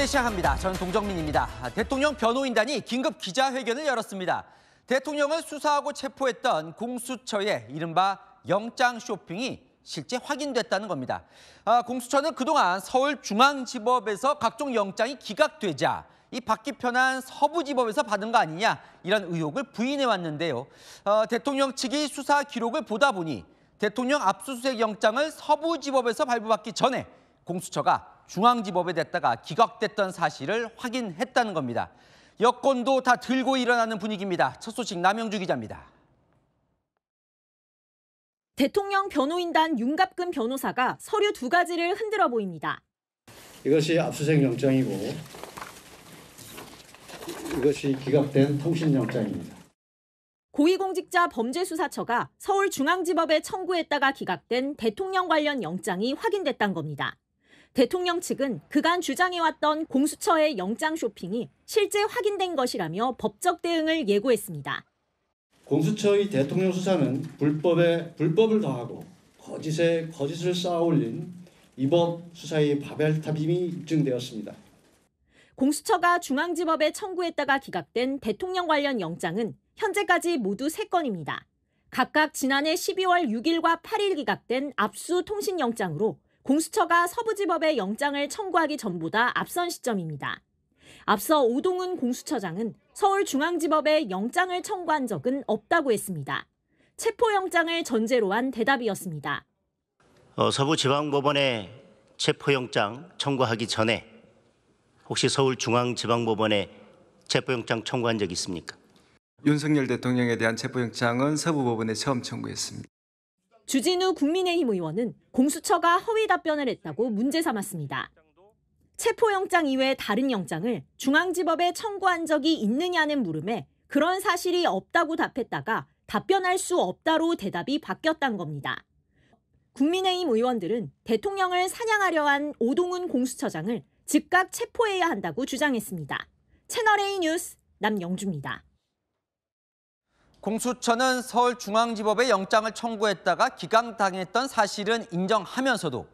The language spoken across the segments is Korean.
네, 시작합니다. 저는 동정민입니다. 대통령 변호인단이 긴급 기자회견을 열었습니다. 대통령을 수사하고 체포했던 공수처의 이른바 영장 쇼핑이 실제 확인됐다는 겁니다. 공수처는 그동안 서울중앙지법에서 각종 영장이 기각되자 이 받기 편한 서부지법에서 받은 거 아니냐, 이런 의혹을 부인해왔는데요. 대통령 측이 수사 기록을 보다 보니 대통령 압수수색 영장을 서부지법에서 발부받기 전에 공수처가 중앙지법에 냈다가 기각됐던 사실을 확인했다는 겁니다. 여권도 다 들고 일어나는 분위기입니다. 첫 소식 남영주 기자입니다. 대통령 변호인단 윤갑근 변호사가 서류 2가지를 흔들어 보입니다. 이것이 압수수색 영장이고 이것이 기각된 통신영장입니다. 고위공직자 범죄수사처가 서울중앙지법에 청구했다가 기각된 대통령 관련 영장이 확인됐다는 겁니다. 대통령 측은 그간 주장해왔던 공수처의 영장 쇼핑이 실제 확인된 것이라며 법적 대응을 예고했습니다. 공수처의 대통령 수사는 불법에 불법을 더하고 거짓에 거짓을 쌓아올린 위법 수사의 바벨탑임이 입증되었습니다. 공수처가 중앙지법에 청구했다가 기각된 대통령 관련 영장은 현재까지 모두 3건입니다. 각각 지난해 12월 6일과 8일 기각된 압수 통신영장으로 공수처가 서부지법에 영장을 청구하기 전보다 앞선 시점입니다. 앞서 오동훈 공수처장은 서울중앙지법에 영장을 청구한 적은 없다고 했습니다. 체포영장을 전제로 한 대답이었습니다. 서부지방법원에 체포영장 청구하기 전에 혹시 서울중앙지방법원에 체포영장 청구한 적 있습니까? 윤석열 대통령에 대한 체포영장은 서부법원에 처음 청구했습니다. 주진우 국민의힘 의원은 공수처가 허위 답변을 했다고 문제 삼았습니다. 체포영장 이외 다른 영장을 중앙지법에 청구한 적이 있느냐는 물음에 그런 사실이 없다고 답했다가 답변할 수 없다로 대답이 바뀌었다는 겁니다. 국민의힘 의원들은 대통령을 사냥하려 한 오동훈 공수처장을 즉각 체포해야 한다고 주장했습니다. 채널A 뉴스 남영주입니다. 공수처는 서울중앙지법에 영장을 청구했다가 기각당했던 사실은 인정하면서도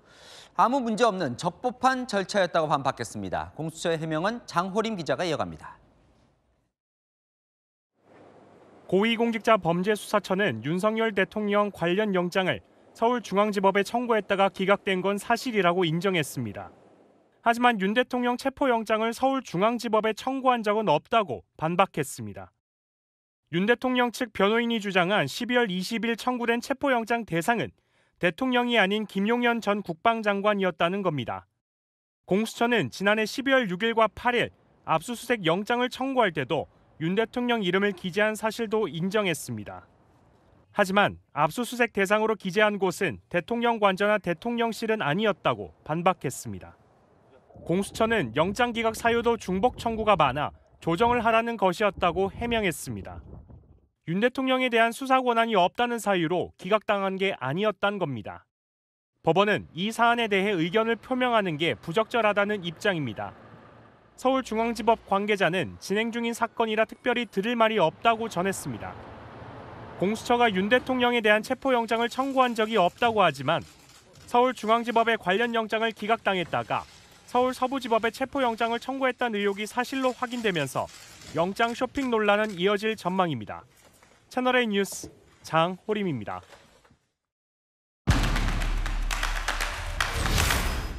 아무 문제 없는 적법한 절차였다고 반박했습니다. 공수처의 해명은 장호림 기자가 이어갑니다. 고위공직자 범죄수사처는 윤석열 대통령 관련 영장을 서울중앙지법에 청구했다가 기각된 건 사실이라고 인정했습니다. 하지만 윤 대통령 체포영장을 서울중앙지법에 청구한 적은 없다고 반박했습니다. 윤 대통령 측 변호인이 주장한 12월 20일 청구된 체포영장 대상은 대통령이 아닌 김용현 전 국방장관이었다는 겁니다. 공수처는 지난해 12월 6일과 8일 압수수색 영장을 청구할 때도 윤 대통령 이름을 기재한 사실도 인정했습니다. 하지만 압수수색 대상으로 기재한 곳은 대통령 관저나 대통령실은 아니었다고 반박했습니다. 공수처는 영장 기각 사유도 중복 청구가 많아 조정을 하라는 것이었다고 해명했습니다. 윤 대통령에 대한 수사 권한이 없다는 사유로 기각당한 게 아니었단 겁니다. 법원은 이 사안에 대해 의견을 표명하는 게 부적절하다는 입장입니다. 서울중앙지법 관계자는 진행 중인 사건이라 특별히 들을 말이 없다고 전했습니다. 공수처가 윤 대통령에 대한 체포영장을 청구한 적이 없다고 하지만 서울중앙지법에 관련 영장을 기각당했다가 서울 서부지법에 체포영장을 청구했다는 의혹이 사실로 확인되면서 영장 쇼핑 논란은 이어질 전망입니다. 채널A 뉴스 장호림입니다.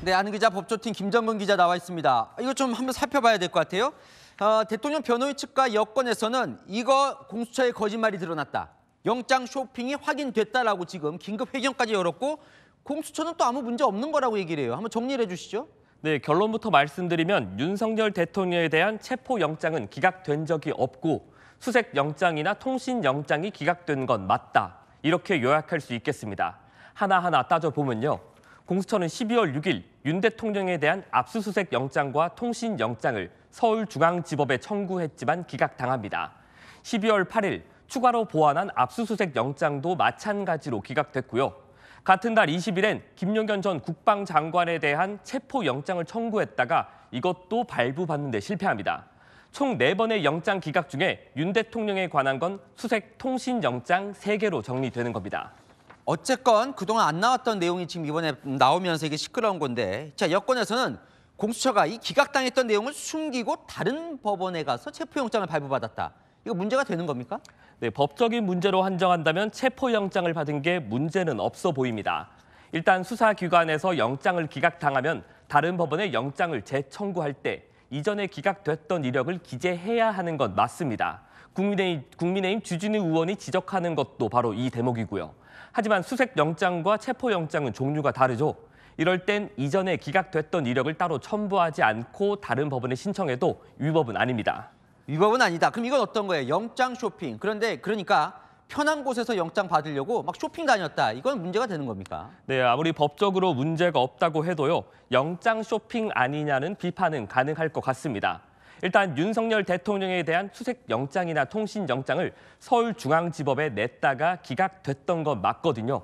네, 아는 기자 법조팀 김정근 기자 나와 있습니다. 이거 좀 한번 살펴봐야 될 것 같아요. 대통령 변호인 측과 여권에서는 이거 공수처의 거짓말이 드러났다, 영장 쇼핑이 확인됐다라고 지금 긴급 회견까지 열었고, 공수처는 또 아무 문제 없는 거라고 얘기를 해요. 한번 정리를 해주시죠. 네, 결론부터 말씀드리면 윤석열 대통령에 대한 체포영장은 기각된 적이 없고 수색영장이나 통신영장이 기각된 건 맞다, 이렇게 요약할 수 있겠습니다. 하나하나 따져보면요. 공수처는 12월 6일 윤 대통령에 대한 압수수색 영장과 통신영장을 서울중앙지법에 청구했지만 기각당합니다. 12월 8일 추가로 보완한 압수수색 영장도 마찬가지로 기각됐고요. 같은 달 20일엔 김용현 전 국방장관에 대한 체포영장을 청구했다가 이것도 발부받는 데 실패합니다. 총 4번의 영장 기각 중에 윤 대통령에 관한 건 수색 통신영장 3개로 정리되는 겁니다. 어쨌건 그동안 안 나왔던 내용이 지금 이번에 나오면서 이게 시끄러운 건데, 자, 여권에서는 공수처가 이 기각당했던 내용을 숨기고 다른 법원에 가서 체포영장을 발부받았다. 이거 문제가 되는 겁니까? 네, 법적인 문제로 한정한다면 체포영장을 받은 게 문제는 없어 보입니다. 일단 수사기관에서 영장을 기각당하면 다른 법원에 영장을 재청구할 때 이전에 기각됐던 이력을 기재해야 하는 건 맞습니다. 국민의힘 주진우 의원이 지적하는 것도 바로 이 대목이고요. 하지만 수색영장과 체포영장은 종류가 다르죠. 이럴 땐 이전에 기각됐던 이력을 따로 첨부하지 않고 다른 법원에 신청해도 위법은 아닙니다. 위법은 아니다. 그럼 이건 어떤 거예요? 영장 쇼핑. 그러니까 편한 곳에서 영장 받으려고 막 쇼핑 다녔다. 이건 문제가 되는 겁니까? 네, 아무리 법적으로 문제가 없다고 해도요. 영장 쇼핑 아니냐는 비판은 가능할 것 같습니다. 일단 윤석열 대통령에 대한 수색영장이나 통신영장을 서울중앙지법에 냈다가 기각됐던 건 맞거든요.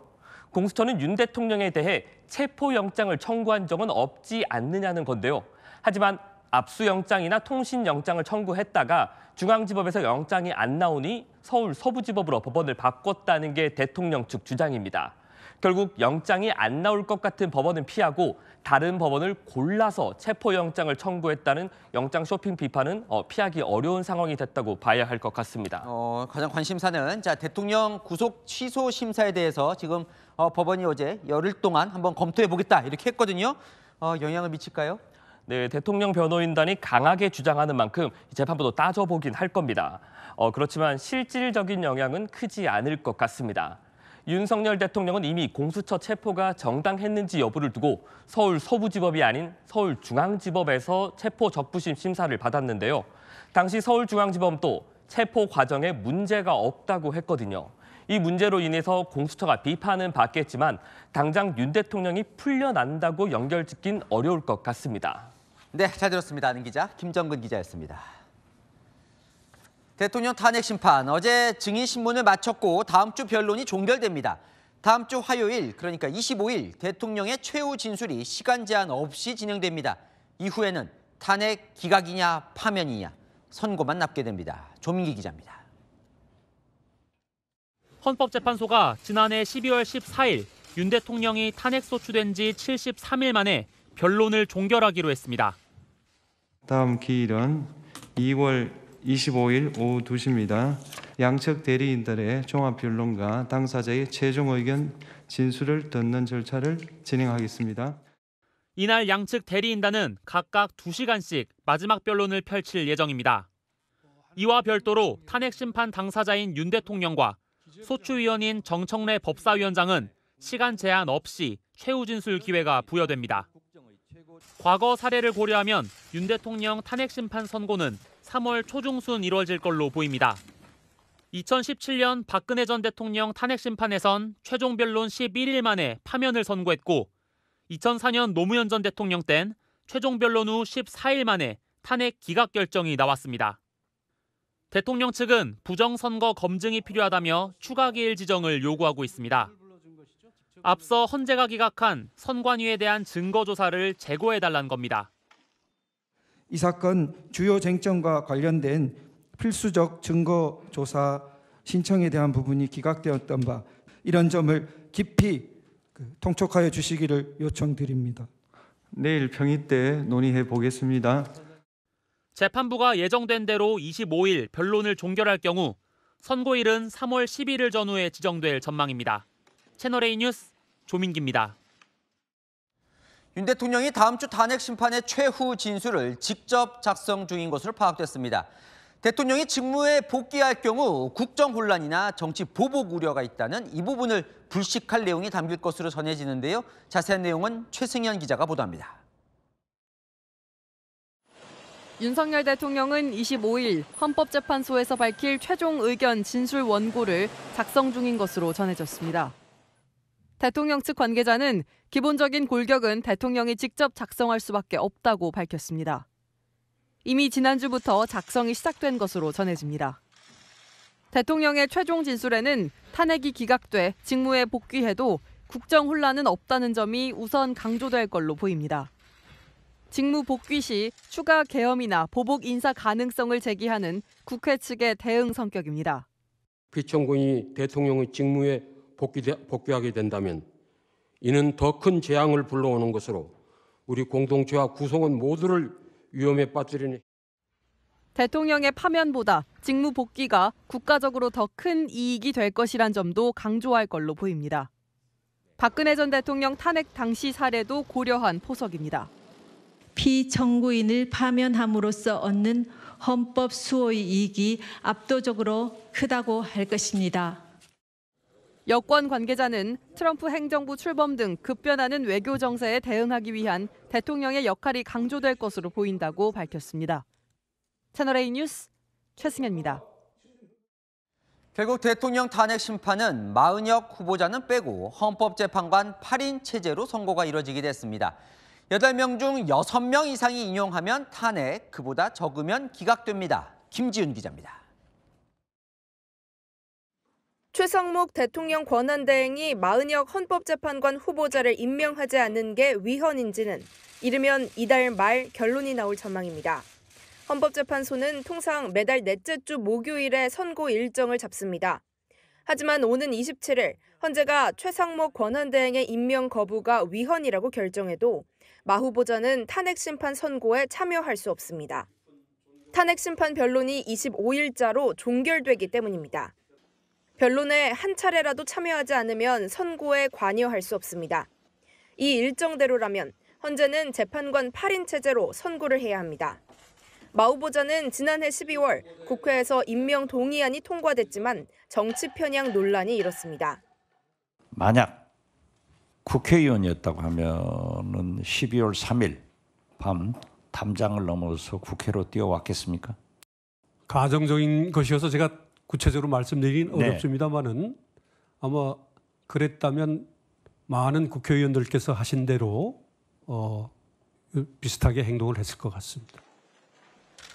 공수처는 윤 대통령에 대해 체포영장을 청구한 적은 없지 않느냐는 건데요. 하지만 압수영장이나 통신영장을 청구했다가 중앙지법에서 영장이 안 나오니 서울 서부지법으로 법원을 바꿨다는 게 대통령 측 주장입니다. 결국 영장이 안 나올 것 같은 법원은 피하고 다른 법원을 골라서 체포영장을 청구했다는 영장 쇼핑 비판은 피하기 어려운 상황이 됐다고 봐야 할 것 같습니다. 가장 관심사는 대통령 구속 취소 심사에 대해서 지금 법원이 어제 열흘 동안 한번 검토해 보겠다 이렇게 했거든요. 영향을 미칠까요? 네, 대통령 변호인단이 강하게 주장하는 만큼 재판부도 따져보긴 할 겁니다. 그렇지만 실질적인 영향은 크지 않을 것 같습니다. 윤석열 대통령은 이미 공수처 체포가 정당했는지 여부를 두고 서울 서부지법이 아닌 서울중앙지법에서 체포 적부심 심사를 받았는데요. 당시 서울중앙지법도 체포 과정에 문제가 없다고 했거든요. 이 문제로 인해서 공수처가 비판은 받겠지만 당장 윤 대통령이 풀려난다고 연결짓긴 어려울 것 같습니다. 네, 잘 들었습니다. 아는 기자 김정근 기자였습니다. 대통령 탄핵 심판 어제 증인 신문을 마쳤고 다음 주 변론이 종결됩니다. 다음 주 화요일 그러니까 25일 대통령의 최후 진술이 시간 제한 없이 진행됩니다. 이후에는 탄핵 기각이냐 파면이냐 선고만 남게 됩니다. 조민기 기자입니다. 헌법재판소가 지난해 12월 14일 윤 대통령이 탄핵 소추된 지 73일 만에 변론을 종결하기로 했습니다. 다음 기일은 2월 25일 오후 2시입니다. 양측 대리인들의 종합변론과 당사자의 최종 의견 진술을 듣는 절차를 진행하겠습니다. 이날 양측 대리인단은 각각 2시간씩 마지막 변론을 펼칠 예정입니다. 이와 별도로 탄핵 심판 당사자인 윤 대통령과 소추위원인 정청래 법사위원장은 시간 제한 없이 최후 진술 기회가 부여됩니다. 과거 사례를 고려하면 윤 대통령 탄핵 심판 선고는 3월 초중순 이뤄질 걸로 보입니다. 2017년 박근혜 전 대통령 탄핵 심판에선 최종 변론 11일 만에 파면을 선고했고 2004년 노무현 전 대통령 땐 최종 변론 후 14일 만에 탄핵 기각 결정이 나왔습니다. 대통령 측은 부정선거 검증이 필요하다며 추가 기일 지정을 요구하고 있습니다. 앞서 헌재가 기각한 선관위에 대한 증거 조사를 재고해달라는 겁니다. 이 사건 주요 쟁점과 관련된 필수적 증거 조사 신청에 대한 부분이 기각되었던 바 이런 점을 깊이 통촉하여 주시기를 요청드립니다. 내일 평의 때 논의해 보겠습니다. 재판부가 예정된 대로 25일 변론을 종결할 경우 선고일은 3월 11일 전후에 지정될 전망입니다. 채널A 뉴스 조민기입니다. 윤 대통령이 다음 주 탄핵 심판의 최후 진술을 직접 작성 중인 것으로 파악됐습니다. 대통령이 직무에 복귀할 경우 국정 혼란이나 정치 보복 우려가 있다는 이 부분을 불식할 내용이 담길 것으로 전해지는데요. 자세한 내용은 최승현 기자가 보도합니다. 윤석열 대통령은 25일 헌법재판소에서 밝힐 최종 의견 진술 원고를 작성 중인 것으로 전해졌습니다. 대통령 측 관계자는 기본적인 골격은 대통령이 직접 작성할 수밖에 없다고 밝혔습니다. 이미 지난주부터 작성이 시작된 것으로 전해집니다. 대통령의 최종 진술에는 탄핵이 기각돼 직무에 복귀해도 국정 혼란은 없다는 점이 우선 강조될 걸로 보입니다. 직무 복귀 시 추가 계엄이나 보복 인사 가능성을 제기하는 국회 측의 대응 성격입니다. 피청구인이 대통령의 직무에 복귀하게 된다면 이는 더 큰 재앙을 불러오는 것으로 우리 공동체와 구성원 모두를 위험에 빠뜨리는 대통령의 파면보다 직무 복귀가 국가적으로 더 큰 이익이 될 것이란 점도 강조할 걸로 보입니다. 박근혜 전 대통령 탄핵 당시 사례도 고려한 포석입니다. 피청구인을 파면함으로써 얻는 헌법 수호의 이익이 압도적으로 크다고 할 것입니다. 여권 관계자는 트럼프 행정부 출범 등 급변하는 외교 정세에 대응하기 위한 대통령의 역할이 강조될 것으로 보인다고 밝혔습니다. 채널A 뉴스 최승현입니다. 결국 대통령 탄핵 심판은 마은혁 후보자는 빼고 헌법재판관 8인 체제로 선고가 이뤄지게 됐습니다. 8명 중 6명 이상이 인용하면 탄핵, 그보다 적으면 기각됩니다. 김지윤 기자입니다. 최상목 대통령 권한대행이 마은혁 헌법재판관 후보자를 임명하지 않는 게 위헌인지는 이르면 이달 말 결론이 나올 전망입니다. 헌법재판소는 통상 매달 넷째 주 목요일에 선고 일정을 잡습니다. 하지만 오는 27일 헌재가 최상목 권한대행의 임명 거부가 위헌이라고 결정해도 마 후보자는 탄핵 심판 선고에 참여할 수 없습니다. 탄핵 심판 변론이 25일자로 종결되기 때문입니다. 변론에 한 차례라도 참여하지 않으면 선고에 관여할 수 없습니다. 이 일정대로라면 헌재는 재판관 8인 체제로 선고를 해야 합니다. 마 후보자는 지난해 12월 국회에서 임명 동의안이 통과됐지만 정치 편향 논란이 일었습니다. 만약 국회의원이었다고 하면은 12월 3일 밤 담장을 넘어서 국회로 뛰어왔겠습니까? 가정적인 것이어서 제가 구체적으로 말씀드리긴 어렵습니다만은 아마 그랬다면 많은 국회의원들께서 하신 대로 비슷하게 행동을 했을 것 같습니다.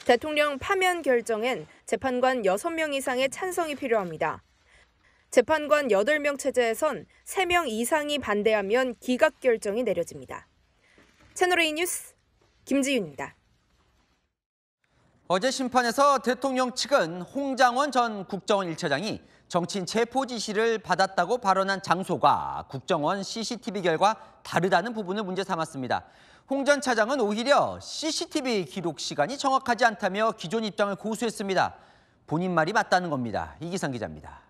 대통령 파면 결정엔 재판관 6명 이상의 찬성이 필요합니다. 재판관 8명 체제에선 3명 이상이 반대하면 기각 결정이 내려집니다. 채널A 뉴스 김지윤입니다. 어제 심판에서 대통령 측은 홍장원 전 국정원 1차장이 정치인 체포 지시를 받았다고 발언한 장소가 국정원 CCTV 결과 다르다는 부분을 문제 삼았습니다. 홍 전 차장은 오히려 CCTV 기록 시간이 정확하지 않다며 기존 입장을 고수했습니다. 본인 말이 맞다는 겁니다. 이기상 기자입니다.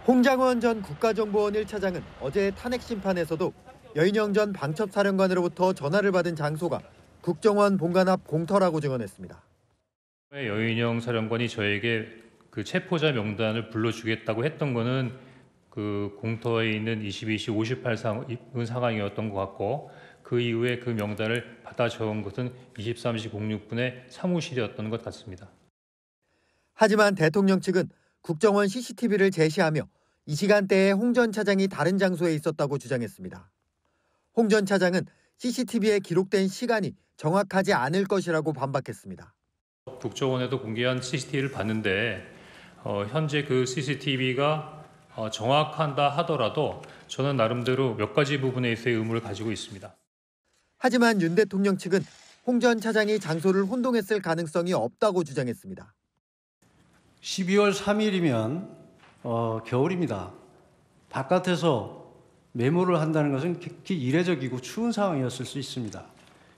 홍장원 전 국가정보원 1차장은 어제 탄핵 심판에서도 여인영 전 방첩사령관으로부터 전화를 받은 장소가 국정원 본관 앞 공터라고 증언했습니다. 여인영 사령관이 저에게 그 체포자 명단을 불러주겠다고 했던 거는 그 공터에 있는 22시 58분 상황이었던 것 같고 그 이후에 그 명단을 받아 적은 것은 23시 06분에 사무실이었던 것 같습니다. 하지만 대통령 측은 국정원 CCTV를 제시하며 이 시간대에 홍 전 차장이 다른 장소에 있었다고 주장했습니다. 홍 전 차장은 CCTV에 기록된 시간이 정확하지 않을 것이라고 반박했습니다. 국정원에도 공개한 CCTV를 봤는데 현재 그 CCTV가 정확한다 하더라도 저는 나름대로 몇 가지 부분에 있어의 의문을 가지고 있습니다. 하지만 윤 대통령 측은 홍 전 차장이 장소를 혼동했을 가능성이 없다고 주장했습니다. 12월 3일이면 겨울입니다. 바깥에서 메모를 한다는 것은極其 이례적이고 추운 상황이었을 수 있습니다.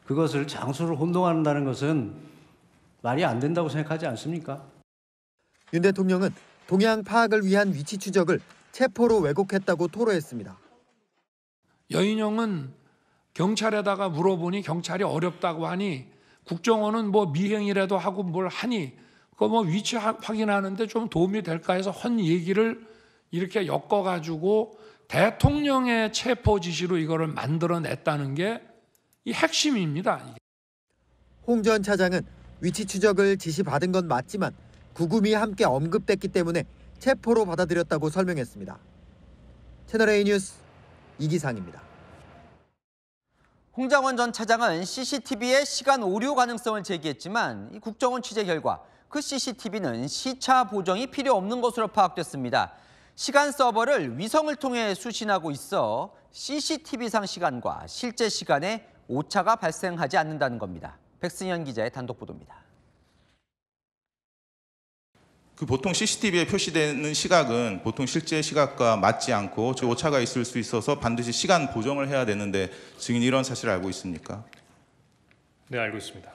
그것을 장소를 혼동한다는 것은 말이 안 된다고 생각하지 않습니까? 윤 대통령은 동향 파악을 위한 위치 추적을 체포로 왜곡했다고 토로했습니다. 여인영은 경찰에다가 물어보니 경찰이 어렵다고 하니 국정원은 뭐 미행이라도 하고 뭘 하니 그거 뭐 위치 확인하는데 좀 도움이 될까 해서 헌 얘기를 이렇게 엮어가지고 대통령의 체포 지시로 이거를 만들어냈다는 게 이 핵심입니다. 홍 전 차장은 위치 추적을 지시받은 건 맞지만 구금이 함께 언급됐기 때문에 체포로 받아들였다고 설명했습니다. 채널A 뉴스 이기상입니다. 홍장원 전 차장은 CCTV의 시간 오류 가능성을 제기했지만 국정원 취재 결과 그 CCTV는 시차 보정이 필요 없는 것으로 파악됐습니다. 시간 서버를 위성을 통해 수신하고 있어 CCTV상 시간과 실제 시간에 오차가 발생하지 않는다는 겁니다. 백승현 기자의 단독 보도입니다. 그 보통 CCTV에 표시되는 시각은 보통 실제 시각과 맞지 않고 오차가 있을 수 있어서 반드시 시간 보정을 해야 되는데 증인이 이런 사실을 알고 있습니까? 네, 알고 있습니다.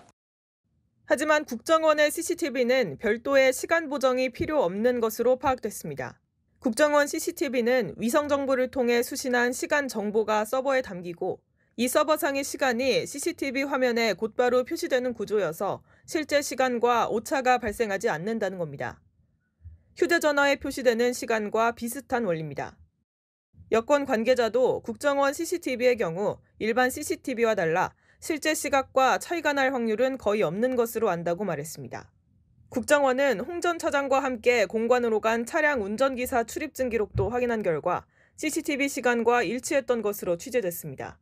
하지만 국정원의 CCTV는 별도의 시간 보정이 필요 없는 것으로 파악됐습니다. 국정원 CCTV는 위성 정보를 통해 수신한 시간 정보가 서버에 담기고 이 서버상의 시간이 CCTV 화면에 곧바로 표시되는 구조여서 실제 시간과 오차가 발생하지 않는다는 겁니다. 휴대전화에 표시되는 시간과 비슷한 원리입니다. 여권 관계자도 국정원 CCTV의 경우 일반 CCTV와 달라 실제 시각과 차이가 날 확률은 거의 없는 것으로 안다고 말했습니다. 국정원은 홍 전 차장과 함께 공관으로 간 차량 운전기사 출입증 기록도 확인한 결과 CCTV 시간과 일치했던 것으로 취재됐습니다.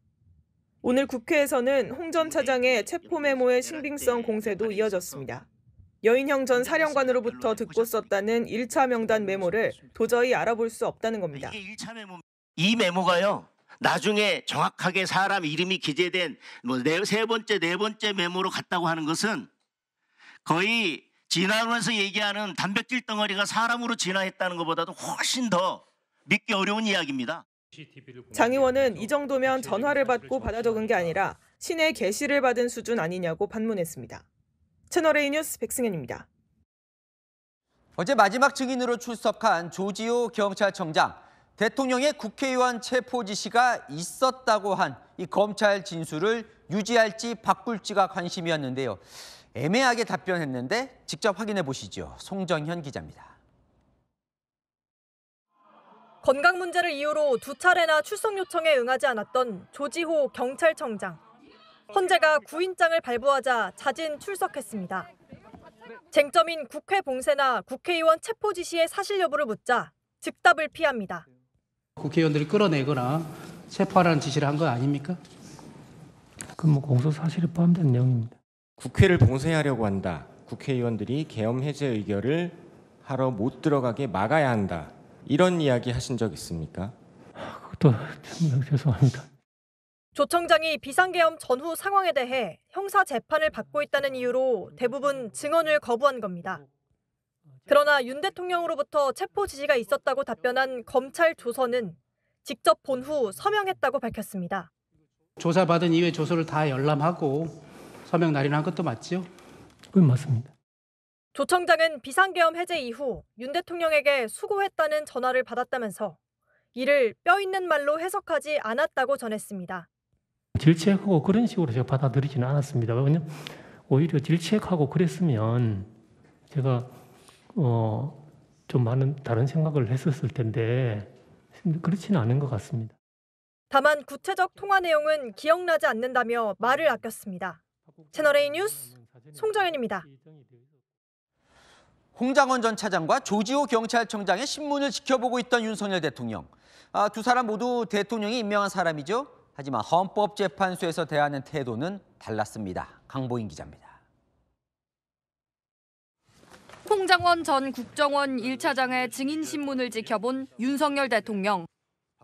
오늘 국회에서는 홍 전 차장의 체포 메모의 신빙성 공세도 이어졌습니다. 여인형 전 사령관으로부터 듣고 썼다는 1차 명단 메모를 도저히 알아볼 수 없다는 겁니다. 이 메모가요. 나중에 정확하게 사람 이름이 기재된 세 번째, 네 번째 메모로 갔다고 하는 것은 거의 진화론에서 얘기하는 단백질 덩어리가 사람으로 진화했다는 것보다도 훨씬 더 믿기 어려운 이야기입니다. 장 의원은 이 정도면 전화를 받고 받아 적은 게 아니라 신의 계시를 받은 수준 아니냐고 반문했습니다. 채널A 뉴스 백승현입니다. 어제 마지막 증인으로 출석한 조지호 경찰청장. 대통령의 국회의원 체포 지시가 있었다고 한 이 검찰 진술을 유지할지 바꿀지가 관심이었는데요. 애매하게 답변했는데 직접 확인해 보시죠. 송정현 기자입니다. 건강 문제를 이유로 2차례나 출석 요청에 응하지 않았던 조지호 경찰청장. 헌재가 구인장을 발부하자 자진 출석했습니다. 쟁점인 국회 봉쇄나 국회의원 체포 지시의 사실 여부를 묻자 즉답을 피합니다. 국회의원들이 끌어내거나 체포하라는 지시를 한 거 아닙니까? 그건 공소 사실에 포함된 내용입니다. 국회를 봉쇄하려고 한다. 국회의원들이 계엄 해제 의결을 하러 못 들어가게 막아야 한다. 이런 이야기 하신 적 있습니까? 그것도 좀 죄송합니다. 조 청장이 비상계엄 전후 상황에 대해 형사 재판을 받고 있다는 이유로 대부분 증언을 거부한 겁니다. 그러나 윤 대통령으로부터 체포 지시가 있었다고 답변한 검찰 조서는 직접 본 후 서명했다고 밝혔습니다. 조사받은 이후에 조서를 다 열람하고 서명 날인한 것도 맞죠? 그건 맞습니다. 조 청장은 비상계엄 해제 이후 윤 대통령에게 수고했다는 전화를 받았다면서 이를 뼈 있는 말로 해석하지 않았다고 전했습니다. 질책하고 그런 식으로 제가 받아들이지는 않았습니다. 왜냐하면 오히려 질책하고 그랬으면 제가 좀 많은 다른 생각을 했었을 텐데 그렇지는 않은 것 같습니다. 다만 구체적 통화 내용은 기억나지 않는다며 말을 아꼈습니다. 채널A 뉴스 송정현입니다. 홍장원 전 차장과 조지호 경찰청장의 신문을 지켜보고 있던 윤석열 대통령. 두 사람 모두 대통령이 임명한 사람이죠. 하지만 헌법재판소에서 대하는 태도는 달랐습니다. 강보인 기자입니다. 홍장원 전 국정원 1차장의 증인 신문을 지켜본 윤석열 대통령.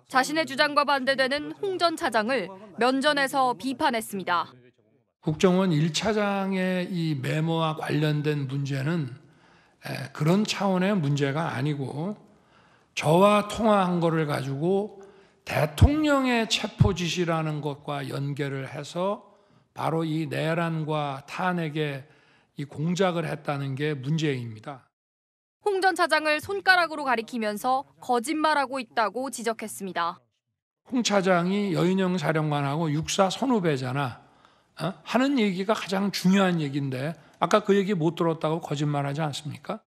자신의 주장과 반대되는 홍 전 차장을 면전에서 비판했습니다. 국정원 1차장의 이 메모와 관련된 문제는 그런 차원의 문제가 아니고 저와 통화한 거를 가지고 대통령의 체포 지시라는 것과 연결을 해서 바로 이 내란과 탄핵에 이 공작을 했다는 게 문제입니다. 홍 전 차장을 손가락으로 가리키면서 거짓말하고 있다고 지적했습니다. 홍 차장이 여인형 사령관하고 육사 선후배잖아. 하는 얘기가 가장 중요한 얘기인데 아까 그 얘기 못 들었다고 거짓말하지 않습니까?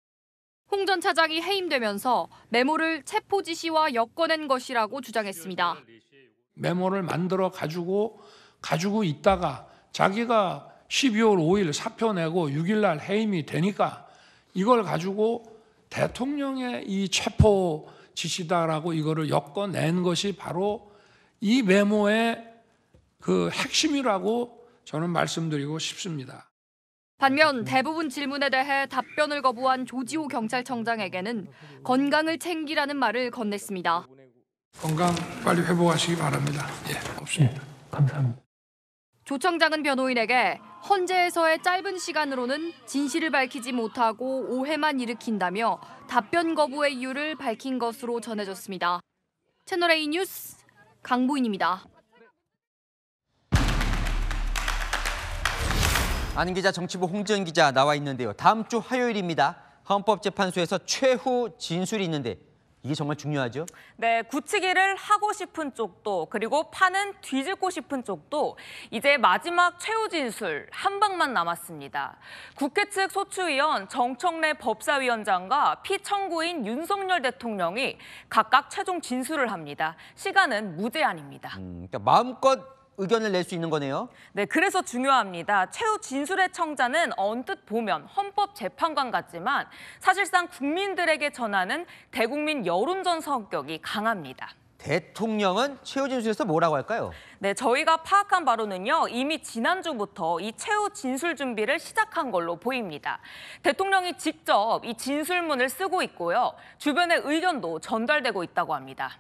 홍 전 차장이 해임되면서 메모를 체포 지시와 엮어낸 것이라고 주장했습니다. 메모를 만들어 가지고 있다가 자기가 12월 5일 사표 내고 6일 날 해임이 되니까 이걸 가지고 대통령의 이 체포 지시다라고 이거를 엮어낸 것이 바로 이 메모의 그 핵심이라고 저는 말씀드리고 싶습니다. 반면 대부분 질문에 대해 답변을 거부한 조지호 경찰청장에게는 건강을 챙기라는 말을 건넸습니다. 건강 빨리 회복하시기 바랍니다. 예, 없습니다. 감사합니다. 조 청장은 변호인에게 헌재에서의 짧은 시간으로는 진실을 밝히지 못하고 오해만 일으킨다며 답변 거부의 이유를 밝힌 것으로 전해졌습니다. 채널A 뉴스 강보인입니다. 안 기자, 정치부 홍지연 기자 나와 있는데요. 다음 주 화요일입니다. 헌법재판소에서 최후 진술이 있는데 이게 정말 중요하죠? 네, 굳히기를 하고 싶은 쪽도 그리고 판은 뒤집고 싶은 쪽도 이제 마지막 최후 진술 한 방만 남았습니다. 국회 측 소추위원 정청래 법사위원장과 피청구인 윤석열 대통령이 각각 최종 진술을 합니다. 시간은 무제한입니다. 그러니까 마음껏 의견을 낼 수 있는 거네요. 네, 그래서 중요합니다. 최후 진술의 청자는 언뜻 보면 헌법재판관 같지만 사실상 국민들에게 전하는 대국민 여론전 성격이 강합니다. 대통령은 최후 진술에서 뭐라고 할까요? 네, 저희가 파악한 바로는요. 이미 지난주부터 이 최후 진술 준비를 시작한 걸로 보입니다. 대통령이 직접 이 진술문을 쓰고 있고요. 주변의 의견도 전달되고 있다고 합니다.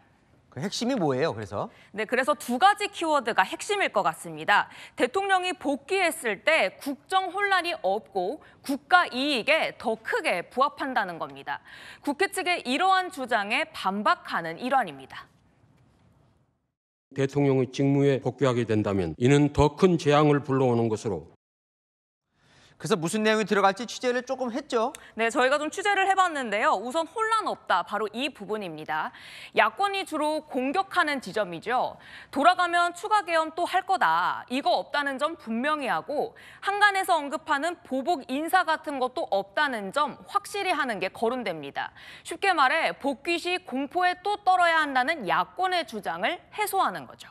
그 핵심이 뭐예요, 그래서? 네, 그래서 두 가지 키워드가 핵심일 것 같습니다. 대통령이 복귀했을 때 국정 혼란이 없고 국가 이익에 더 크게 부합한다는 겁니다. 국회 측의 이러한 주장에 반박하는 일환입니다. 대통령의 직무에 복귀하게 된다면 이는 더 큰 재앙을 불러오는 것으로. 그래서 무슨 내용이 들어갈지 취재를 조금 했죠? 네, 저희가 좀 취재를 해봤는데요. 우선 혼란 없다, 바로 이 부분입니다. 야권이 주로 공격하는 지점이죠. 돌아가면 추가 개헌 또 할 거다. 이거 없다는 점 분명히 하고 한간에서 언급하는 보복 인사 같은 것도 없다는 점 확실히 하는 게 거론됩니다. 쉽게 말해 복귀 시 공포에 또 떨어야 한다는 야권의 주장을 해소하는 거죠.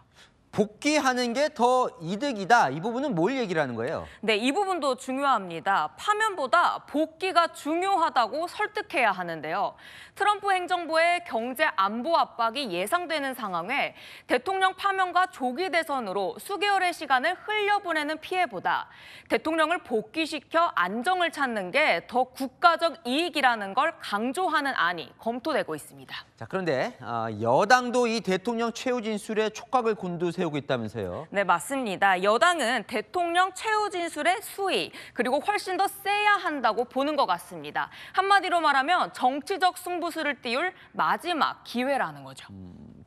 복귀하는 게 더 이득이다. 이 부분은 뭘 얘기를 하는 거예요? 네, 이 부분도 중요합니다. 파면보다 복귀가 중요하다고 설득해야 하는데요. 트럼프 행정부의 경제 안보 압박이 예상되는 상황에 대통령 파면과 조기 대선으로 수개월의 시간을 흘려보내는 피해보다 대통령을 복귀시켜 안정을 찾는 게 더 국가적 이익이라는 걸 강조하는 안이 검토되고 있습니다. 자, 그런데 여당도 이 대통령 최후 진술에 촉각을 곤두세우고 있다면서요? 네, 맞습니다. 여당은 대통령 최후 진술의 수위 그리고 훨씬 더 세야 한다고 보는 것 같습니다. 한마디로 말하면 정치적 승부수를 띄울 마지막 기회라는 거죠.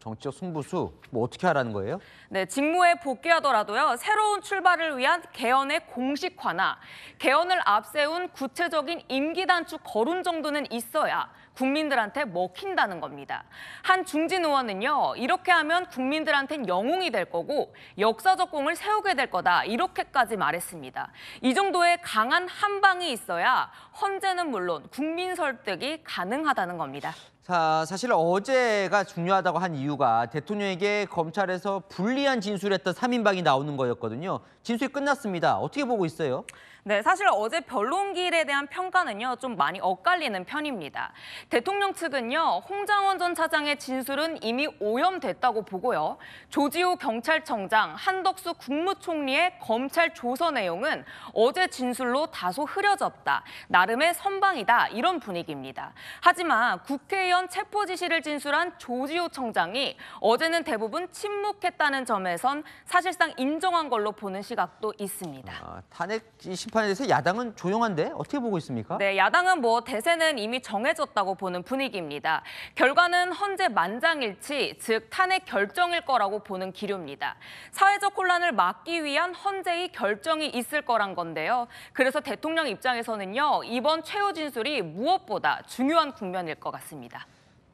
정치적 승부수, 뭐 어떻게 하라는 거예요? 네, 직무에 복귀하더라도요. 새로운 출발을 위한 개헌의 공식화나 개헌을 앞세운 구체적인 임기 단축 거론 정도는 있어야 국민들한테 먹힌다는 겁니다. 한 중진 의원은요. 이렇게 하면 국민들한테는 영웅이 될 거고 역사적 공을 세우게 될 거다. 이렇게까지 말했습니다. 이 정도의 강한 한방이 있어야 헌재는 물론 국민 설득이 가능하다는 겁니다. 자, 사실 어제가 중요하다고 한 이유가 대통령에게 검찰에서 불리한 진술했던 3인방이 나오는 거였거든요. 진술이 끝났습니다. 어떻게 보고 있어요? 네, 사실 어제 변론기일에 대한 평가는요, 좀 많이 엇갈리는 편입니다. 대통령 측은요, 홍장원 전 차장의 진술은 이미 오염됐다고 보고요. 조지호 경찰청장, 한덕수 국무총리의 검찰 조서 내용은 어제 진술로 다소 흐려졌다. 나름의 선방이다. 이런 분위기입니다. 하지만 국회의원 체포 지시를 진술한 조지호 청장이 어제는 대부분 침묵했다는 점에선 사실상 인정한 걸로 보는 시각도 있습니다. 탄핵 심판에 대해서 야당은 조용한데 어떻게 보고 있습니까? 네, 야당은 대세는 이미 정해졌다고 보는 분위기입니다. 결과는 헌재 만장일치, 즉 탄핵 결정일 거라고 보는 기류입니다. 사회적 혼란을 막기 위한 헌재의 결정이 있을 거란 건데요. 그래서 대통령 입장에서는요, 이번 최후 진술이 무엇보다 중요한 국면일 것 같습니다.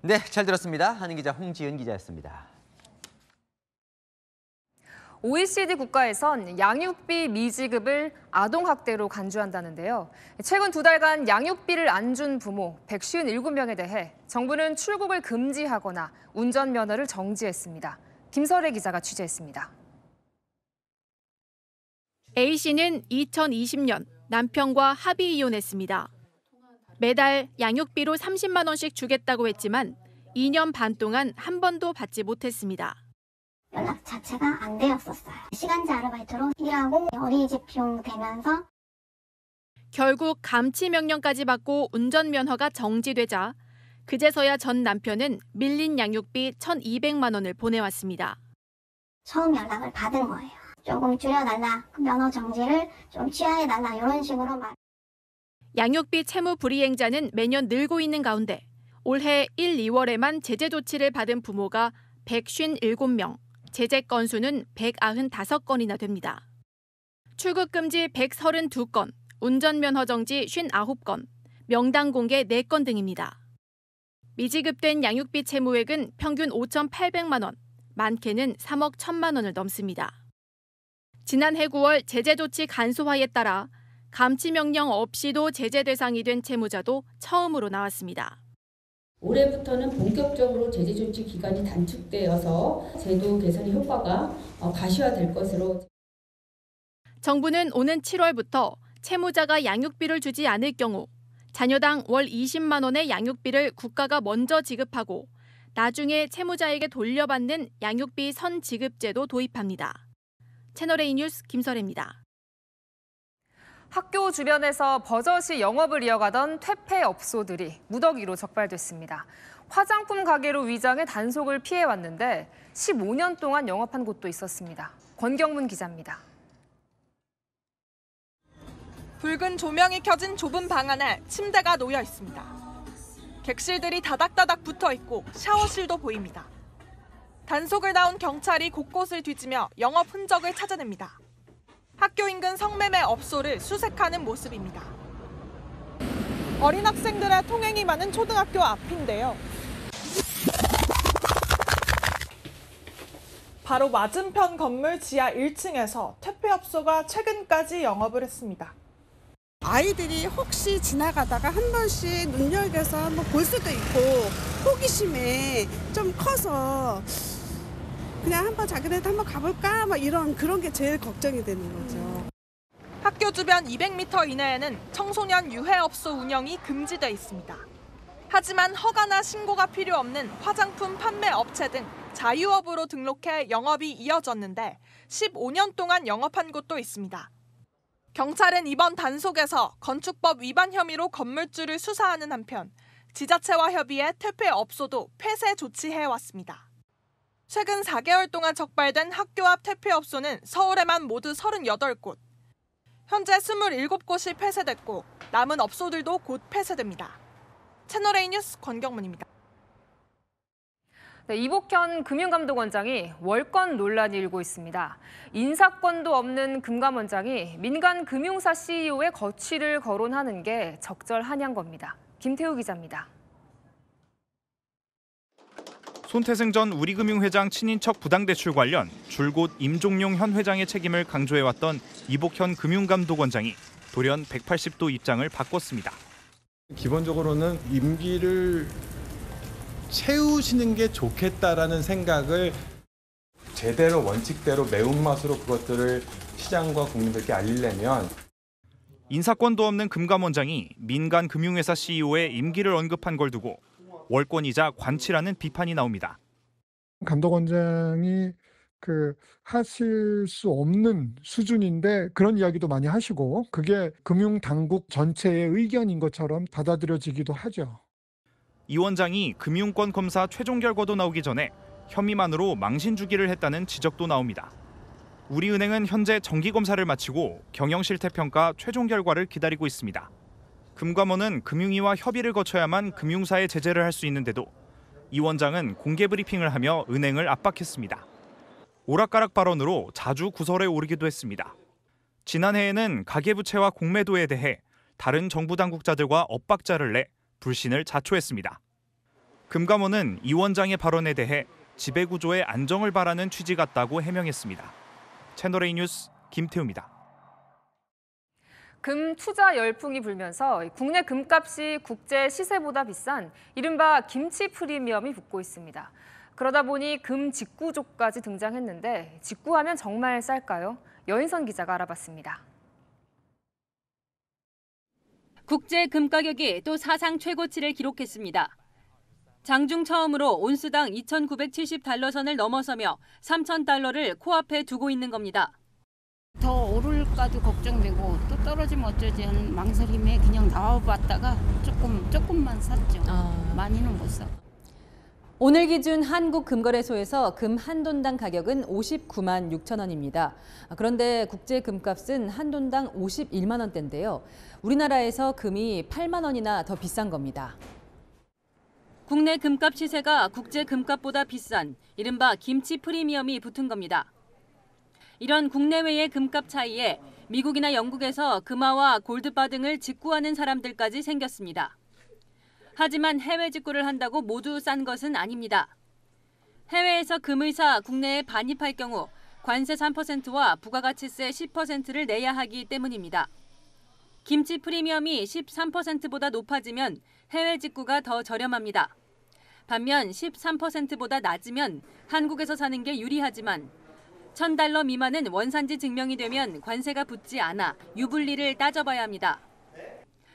네, 잘 들었습니다. 한인 기자 홍지은 기자였습니다. OECD 국가에선 양육비 미지급을 아동학대로 간주한다는데요. 최근 2달간 양육비를 안 준 부모 157명에 대해 정부는 출국을 금지하거나 운전면허를 정지했습니다. 김설혜 기자가 취재했습니다. A씨는 2020년 남편과 합의 이혼했습니다. 매달 양육비로 30만 원씩 주겠다고 했지만 2년 반 동안 한 번도 받지 못했습니다. 연락 자체가 안 되었었어요. 시간제 아르바이트로 일하고 어린이집 비용 대면서 결국 감치 명령까지 받고 운전면허가 정지되자 그제서야 전 남편은 밀린 양육비 1,200만 원을 보내왔습니다. 처음 연락을 받은 거예요. 조금 줄여달라, 면허 정지를 좀 취하해달라 이런 식으로 말. 양육비 채무 불이행자는 매년 늘고 있는 가운데 올해 1, 2월에만 제재 조치를 받은 부모가 157명, 제재 건수는 195건이나 됩니다. 출국 금지 132건, 운전면허 정지 59건, 명당 공개 4건 등입니다. 미지급된 양육비 채무액은 평균 5,800만 원, 많게는 3억 1천만 원을 넘습니다. 지난해 9월 제재 조치 간소화에 따라 감치 명령 없이도 제재 대상이 된 채무자도 처음으로 나왔습니다. 올해부터는 본격적으로 제재 조치 기간이 단축되어서 제도 개선의 효과가 가시화될 것으로. 정부는 오는 7월부터 채무자가 양육비를 주지 않을 경우 자녀당 월 20만 원의 양육비를 국가가 먼저 지급하고 나중에 채무자에게 돌려받는 양육비 선지급제도 도입합니다. 채널A 뉴스 김설혜입니다. 학교 주변에서 버젓이 영업을 이어가던 퇴폐업소들이 무더기로 적발됐습니다. 화장품 가게로 위장해 단속을 피해왔는데 15년 동안 영업한 곳도 있었습니다. 권경문 기자입니다. 붉은 조명이 켜진 좁은 방 안에 침대가 놓여 있습니다. 객실들이 다닥다닥 붙어 있고 샤워실도 보입니다. 단속을 나온 경찰이 곳곳을 뒤지며 영업 흔적을 찾아냅니다. 학교 인근 성매매 업소를 수색하는 모습입니다. 어린 학생들의 통행이 많은 초등학교 앞인데요. 바로 맞은편 건물 지하 1층에서 퇴폐업소가 최근까지 영업을 했습니다. 아이들이 혹시 지나가다가 한 번씩 눈여겨서 한번 볼 수도 있고 호기심에 좀 커서 그냥 한번 자기네도 한번 가볼까 막 그런 게 제일 걱정이 되는 거죠. 학교 주변 200m 이내에는 청소년 유해업소 운영이 금지돼 있습니다. 하지만 허가나 신고가 필요 없는 화장품 판매 업체 등 자유업으로 등록해 영업이 이어졌는데 15년 동안 영업한 곳도 있습니다. 경찰은 이번 단속에서 건축법 위반 혐의로 건물주를 수사하는 한편 지자체와 협의해 퇴폐업소도 폐쇄 조치해왔습니다. 최근 4개월 동안 적발된 학교 앞 퇴폐업소는 서울에만 모두 38곳. 현재 27곳이 폐쇄됐고 남은 업소들도 곧 폐쇄됩니다. 채널A 뉴스 권경문입니다. 네, 이복현 금융감독원장이 월권 논란이 일고 있습니다. 인사권도 없는 금감원장이 민간 금융사 CEO의 거취를 거론하는 게 적절하냐는 겁니다. 김태우 기자입니다. 손태승 전 우리금융회장 친인척 부당대출 관련 줄곧 임종용 현 회장의 책임을 강조해왔던 이복현 금융감독원장이 돌연 180도 입장을 바꿨습니다. 기본적으로는 임기를 채우시는 게 좋겠다라는 생각을 제대로 원칙대로 매운맛으로 그것들을 시장과 국민들께 알리려면 인사권도 없는 금감원장이 민간 금융회사 CEO의 임기를 언급한 걸 두고 월권이자 관치라는 비판이 나옵니다. 감독원장이 하실 수 없는 수준인데 그런 이야기도 많이 하시고 그게 금융당국 전체의 의견인 것처럼 받아들여지기도 하죠. 이 원장이 금융권 검사 최종 결과도 나오기 전에 혐의만으로 망신 주기를 했다는 지적도 나옵니다. 우리은행은 현재 정기검사를 마치고 경영실태평가 최종 결과를 기다리고 있습니다. 금감원은 금융위와 협의를 거쳐야만 금융사에 제재를 할 수 있는데도 이 원장은 공개 브리핑을 하며 은행을 압박했습니다. 오락가락 발언으로 자주 구설에 오르기도 했습니다. 지난해에는 가계부채와 공매도에 대해 다른 정부 당국자들과 엇박자를 내 불신을 자초했습니다. 금감원은 이 원장의 발언에 대해 지배구조의 안정을 바라는 취지 같다고 해명했습니다. 채널A 뉴스 김태우입니다. 금 투자 열풍이 불면서 국내 금값이 국제 시세보다 비싼 이른바 김치 프리미엄이 붙고 있습니다. 그러다 보니 금 직구족까지 등장했는데 직구하면 정말 쌀까요? 여인선 기자가 알아봤습니다. 국제 금 가격이 또 사상 최고치를 기록했습니다. 장중 처음으로 온수당 2,970달러 선을 넘어서며 3,000달러를 코앞에 두고 있는 겁니다. 더 오를까도 걱정되고 또 떨어지면 어쩌지 하는 망설임에 그냥 나와봤다가 조금만 샀죠. 많이는 못 사. 오늘 기준 한국금거래소에서 금 한 돈당 가격은 59만 6천 원입니다. 그런데 국제 금값은 한 돈당 51만 원대인데요. 우리나라에서 금이 8만 원이나 더 비싼 겁니다. 국내 금값 시세가 국제 금값보다 비싼 이른바 김치 프리미엄이 붙은 겁니다. 이런 국내외의 금값 차이에 미국이나 영국에서 금화와 골드바 등을 직구하는 사람들까지 생겼습니다. 하지만 해외 직구를 한다고 모두 싼 것은 아닙니다. 해외에서 금을 사 국내에 반입할 경우 관세 3%와 부가가치세 10%를 내야 하기 때문입니다. 김치 프리미엄이 13%보다 높아지면 해외 직구가 더 저렴합니다. 반면 13%보다 낮으면 한국에서 사는 게 유리하지만 $1,000 미만은 원산지 증명이 되면 관세가 붙지 않아 유불리를 따져봐야 합니다.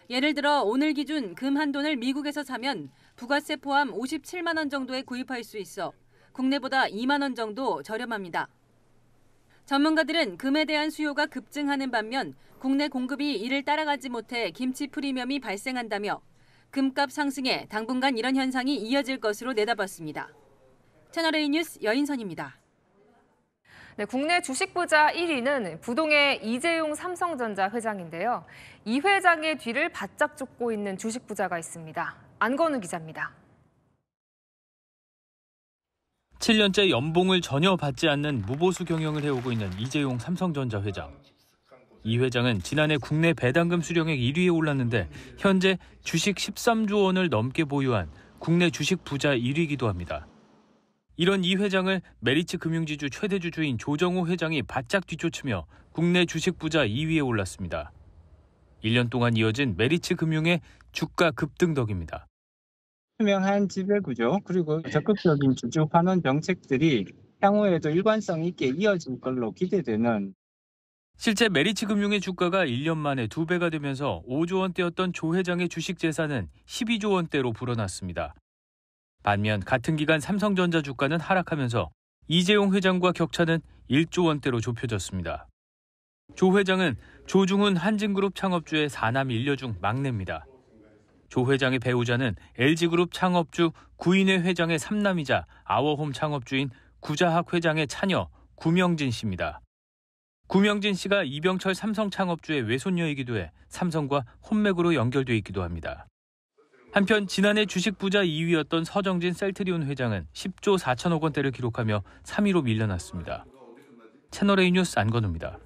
예를 들어 오늘 기준 금 한 돈을 미국에서 사면 부가세 포함 57만 원 정도에 구입할 수 있어 국내보다 2만 원 정도 저렴합니다. 전문가들은 금에 대한 수요가 급증하는 반면 국내 공급이 이를 따라가지 못해 김치 프리미엄이 발생한다며 금값 상승에 당분간 이런 현상이 이어질 것으로 내다봤습니다. 채널A 뉴스 여인선입니다. 네, 국내 주식 부자 1위는 부동의 이재용 삼성전자 회장인데요. 이 회장의 뒤를 바짝 쫓고 있는 주식 부자가 있습니다. 안건우 기자입니다. 7년째 연봉을 전혀 받지 않는 무보수 경영을 해오고 있는 이재용 삼성전자 회장. 이 회장은 지난해 국내 배당금 수령액 1위에 올랐는데 현재 주식 13조 원을 넘게 보유한 국내 주식 부자 1위이기도 합니다. 이런 이 회장을 메리츠 금융지주 최대 주주인 조정호 회장이 바짝 뒤쫓으며 국내 주식 부자 2위에 올랐습니다. 1년 동안 이어진 메리츠 금융의 주가 급등 덕입니다. 투명한 지배구조 그리고 적극적인 주주 환원 정책들이 향후에도 일관성 있게 이어질 걸로 기대되는. 실제 메리츠 금융의 주가가 1년 만에 2배가 되면서 5조 원대였던 조 회장의 주식 재산은 12조 원대로 불어났습니다. 반면 같은 기간 삼성전자 주가는 하락하면서 이재용 회장과 격차는 1조 원대로 좁혀졌습니다. 조 회장은 조중훈 한진그룹 창업주의 4남 1녀 중 막내입니다. 조 회장의 배우자는 LG그룹 창업주 구인회 회장의 3남이자 아워홈 창업주인 구자학 회장의 차녀 구명진 씨입니다. 구명진 씨가 이병철 삼성 창업주의 외손녀이기도 해 삼성과 혼맥으로 연결돼 있기도 합니다. 한편 지난해 주식 부자 2위였던 서정진 셀트리온 회장은 10조 4천억 원대를 기록하며 3위로 밀려났습니다. 채널A 뉴스 안건우입니다.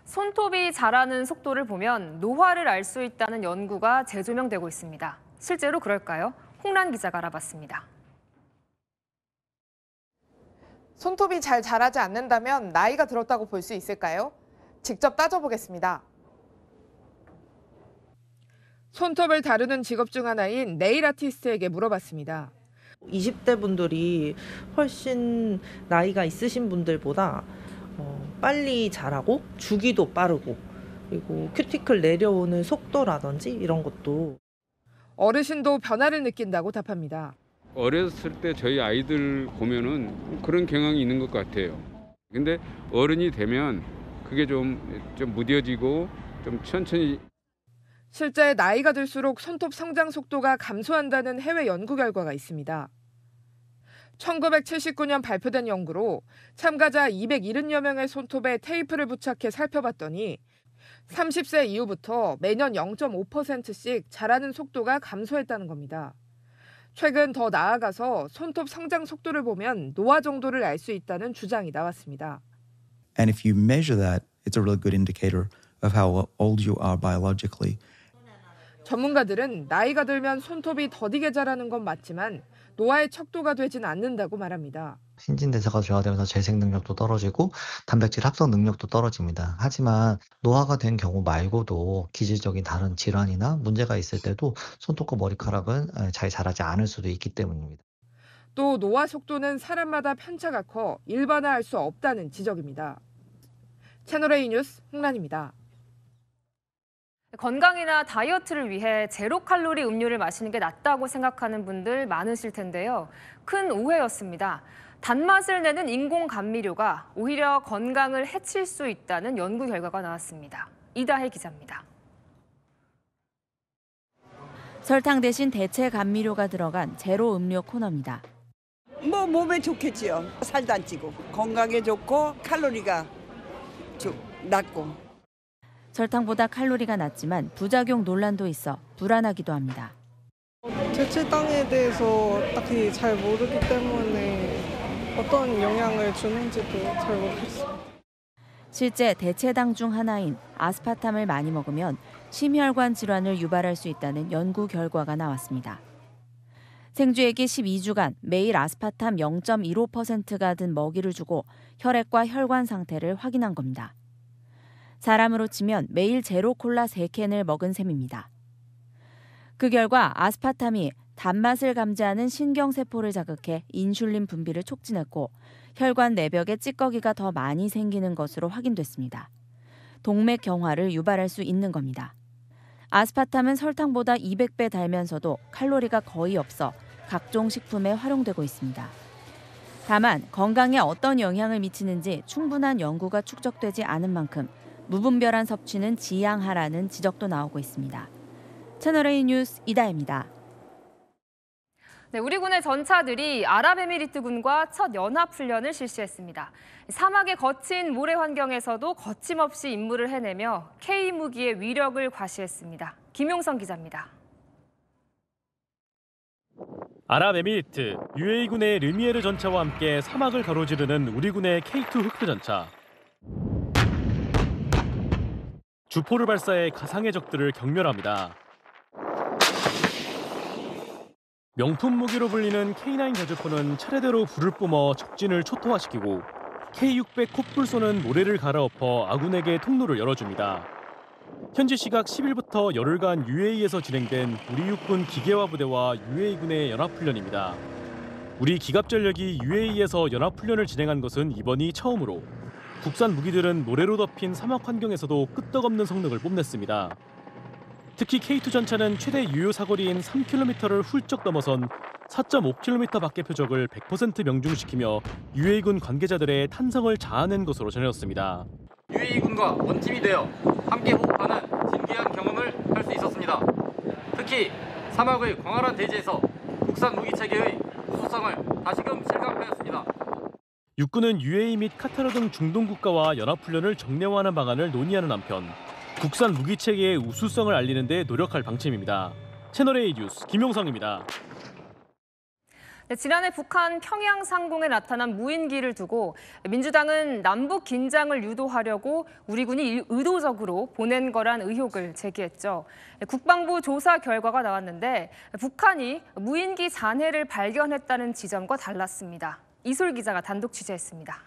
손톱이 자라는 속도를 보면 노화를 알 수 있다는 연구가 재조명되고 있습니다. 실제로 그럴까요? 홍란 기자가 알아봤습니다. 손톱이 잘 자라지 않는다면 나이가 들었다고 볼 수 있을까요? 직접 따져보겠습니다. 손톱을 다루는 직업 중 하나인 네일 아티스트에게 물어봤습니다. 20대 분들이 훨씬 나이가 있으신 분들보다 빨리 자라고 주기도 빠르고 그리고 큐티클 내려오는 속도라든지 이런 것도. 어르신도 변화를 느낀다고 답합니다. 어렸을 때 저희 아이들 보면은 그런 경향이 있는 것 같아요. 근데 어른이 되면 그게 좀 무뎌지고 좀 천천히. 실제 나이가 들수록 손톱 성장 속도가 감소한다는 해외 연구 결과가 있습니다. 1979년 발표된 연구로 참가자 270여 명의 손톱에 테이프를 부착해 살펴봤더니 30세 이후부터 매년 0.5%씩 자라는 속도가 감소했다는 겁니다. 최근 더 나아가서 손톱 성장 속도를 보면 노화 정도를 알 수 있다는 주장이 나왔습니다. And if you measure that, it's a really good indicator of how old you are biologically. 전문가들은 나이가 들면 손톱이 더디게 자라는 건 맞지만 노화의 척도가 되진 않는다고 말합니다. 신진대사가 저하되면서 재생 능력도 떨어지고 단백질 합성 능력도 떨어집니다. 하지만 노화가 된 경우 말고도 기질적인 다른 질환이나 문제가 있을 때도 손톱과 머리카락은 잘 자라지 않을 수도 있기 때문입니다. 또 노화 속도는 사람마다 편차가 커 일반화할 수 없다는 지적입니다. 채널A 뉴스 홍란입니다. 건강이나 다이어트를 위해 제로 칼로리 음료를 마시는 게 낫다고 생각하는 분들 많으실 텐데요. 큰 오해였습니다. 단맛을 내는 인공 감미료가 오히려 건강을 해칠 수 있다는 연구 결과가 나왔습니다. 이다혜 기자입니다. 설탕 대신 대체 감미료가 들어간 제로 음료 코너입니다. 뭐 몸에 좋겠지요. 살도 안 찌고 건강에 좋고 칼로리가 낮고. 설탕보다 칼로리가 낮지만 부작용 논란도 있어 불안하기도 합니다. 대체당에 대해서 딱히 잘 모르기 때문에 어떤 영향을 주는지도 잘 모르겠어요. 실제 대체당 중 하나인 아스파탐을 많이 먹으면 심혈관 질환을 유발할 수 있다는 연구 결과가 나왔습니다. 생쥐에게 12주간 매일 아스파탐 0.15%가 든 먹이를 주고 혈액과 혈관 상태를 확인한 겁니다. 사람으로 치면 매일 제로 콜라 3캔을 먹은 셈입니다. 그 결과 아스파탐이 단맛을 감지하는 신경세포를 자극해 인슐린 분비를 촉진했고 혈관 내벽에 찌꺼기가 더 많이 생기는 것으로 확인됐습니다. 동맥 경화를 유발할 수 있는 겁니다. 아스파탐은 설탕보다 200배 달면서도 칼로리가 거의 없어 각종 식품에 활용되고 있습니다. 다만 건강에 어떤 영향을 미치는지 충분한 연구가 축적되지 않은 만큼 무분별한 섭취는 지양하라는 지적도 나오고 있습니다. 채널A 뉴스 이다혜입니다. 네, 우리 군의 전차들이 아랍에미리트군과 첫 연합훈련을 실시했습니다. 사막의 거친 모래 환경에서도 거침없이 임무를 해내며 K-무기의 위력을 과시했습니다. 김용성 기자입니다. 아랍에미리트, UA군의 르미에르 전차와 함께 사막을 가로지르는 우리 군의 K2 흑표 전차. 주포를 발사해 가상의 적들을 경멸합니다. 명품 무기로 불리는 K9 저주포는 차례대로 불을 뿜어 적진을 초토화시키고 K600 콧불 쏘는 모래를 갈아엎어 아군에게 통로를 열어줍니다. 현지 시각 10일부터 열흘간 UAE에서 진행된 우리 육군 기계화 부대와 UAE군의 연합훈련입니다. 우리 기갑전력이 UAE에서 연합훈련을 진행한 것은 이번이 처음으로 국산 무기들은 모래로 덮인 사막 환경에서도 끄떡없는 성능을 뽐냈습니다. 특히 K2 전차는 최대 유효 사거리인 3km를 훌쩍 넘어선 4.5km 밖의 표적을 100% 명중시키며 UAE군 관계자들의 탄성을 자아낸 것으로 전해졌습니다. UAE군과 원팀이 되어 함께 호흡하는 진귀한 경험을 할 수 있었습니다. 특히 사막의 광활한 대지에서 국산 무기체계의 우수성을 다시금 실감하였습니다. 육군은 UAE 및 카타르 등 중동 국가와 연합훈련을 정례화하는 방안을 논의하는 한편 국산 무기체계의 우수성을 알리는 데 노력할 방침입니다. 채널A 뉴스 김용성입니다. 네, 지난해 북한 평양 상공에 나타난 무인기를 두고 민주당은 남북 긴장을 유도하려고 우리 군이 의도적으로 보낸 거란 의혹을 제기했죠. 국방부 조사 결과가 나왔는데 북한이 무인기 잔해를 발견했다는 지점과 달랐습니다. 이솔 기자가 단독 취재했습니다.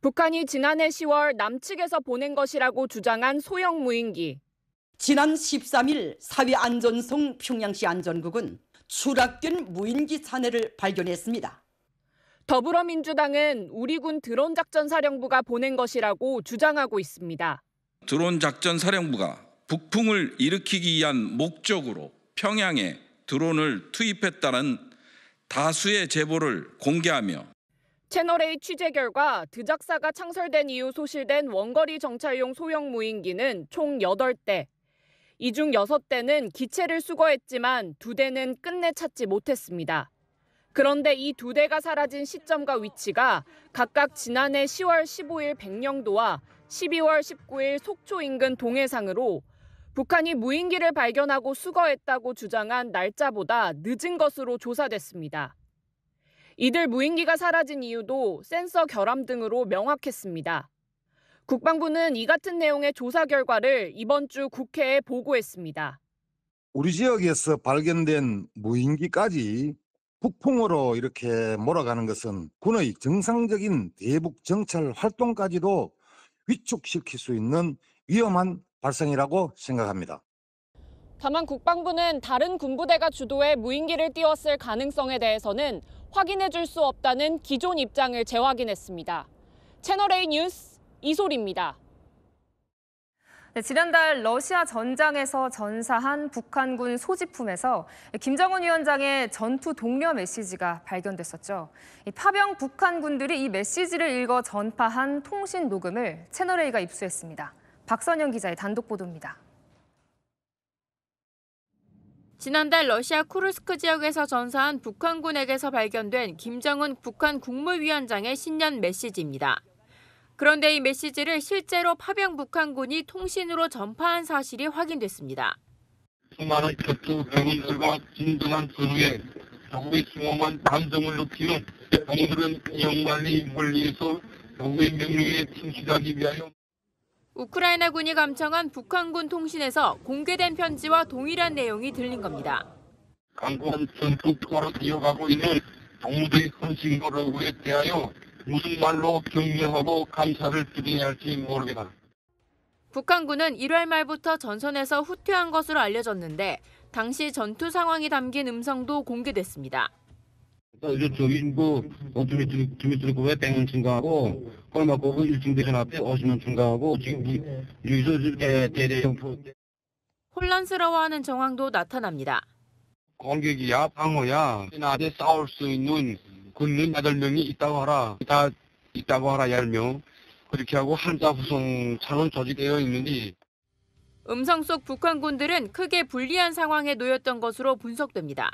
북한이 지난해 10월 남측에서 보낸 것이라고 주장한 소형 무인기. 지난 13일 사회안전성 평양시 안전국은 추락된 무인기 잔해를 발견했습니다. 더불어민주당은 우리 군 드론 작전 사령부가 보낸 것이라고 주장하고 있습니다. 드론 작전 사령부가 북풍을 일으키기 위한 목적으로 평양에 드론을 투입했다는 다수의 제보를 공개하며 채널A 취재 결과 드작사가 창설된 이후 소실된 원거리 정찰용 소형 무인기는 총 8대. 이 중 6대는 기체를 수거했지만 2대는 끝내 찾지 못했습니다. 그런데 이 2대가 사라진 시점과 위치가 각각 지난해 10월 15일 백령도와 12월 19일 속초 인근 동해상으로 북한이 무인기를 발견하고 수거했다고 주장한 날짜보다 늦은 것으로 조사됐습니다. 이들 무인기가 사라진 이유도 센서 결함 등으로 명확했습니다. 국방부는 이 같은 내용의 조사 결과를 이번 주 국회에 보고했습니다. 우리 지역에서 발견된 무인기까지 북풍으로 이렇게 몰아가는 것은 군의 정상적인 대북 정찰 활동까지도 위축시킬 수 있는 위험한 발상이라고 생각합니다. 다만 국방부는 다른 군부대가 주도해 무인기를 띄웠을 가능성에 대해서는 확인해 줄 수 없다는 기존 입장을 재확인했습니다. 채널A 뉴스 이솔입니다. 네, 지난달 러시아 전장에서 전사한 북한군 소지품에서 김정은 위원장의 전투 독려 메시지가 발견됐었죠. 파병 북한군들이 이 메시지를 읽어 전파한 통신 녹음을 채널A가 입수했습니다. 박선영 기자의 단독 보도입니다. 지난달 러시아 쿠르스크 지역에서 전사한 북한군에게서 발견된 김정은 북한 국무위원장의 신년 메시지입니다. 그런데 이 메시지를 실제로 파병 북한군이 통신으로 전파한 사실이 확인됐습니다. 수많은 격투 병원들과 진정한 선후에 정부의 숭엄한 감정을 높이는 병들은 영만리 멀리에서 정부의 명령에 충실하기 위하여 우크라이나군이 감청한 북한군 통신에서 공개된 편지와 동일한 내용이 들린 겁니다. 강고한 전투 투하로 이어가고 있는 정부의 헌신거로에 대하여 무슨 말로 격려하고 감사를 드려야 할지 모르겠다. 북한군은 1월 말부터 전선에서 후퇴한 것으로 알려졌는데 당시 전투 상황이 담긴 음성도 공개됐습니다. 저기 주민들 왜 100명 증가하고 헐마고 1층 대전 앞에 50명 증가하고 지금 여기서 이렇게 대대형포 혼란스러워하는 정황도 나타납니다. 공격이야 방어야 낮에 싸울 수 있는 군인 8명이 있다고 하라. 다 있다고 하라 10명. 그렇게 하고 한자 후송차는 조직되어 있는데 음성 속 북한군들은 크게 불리한 상황에 놓였던 것으로 분석됩니다.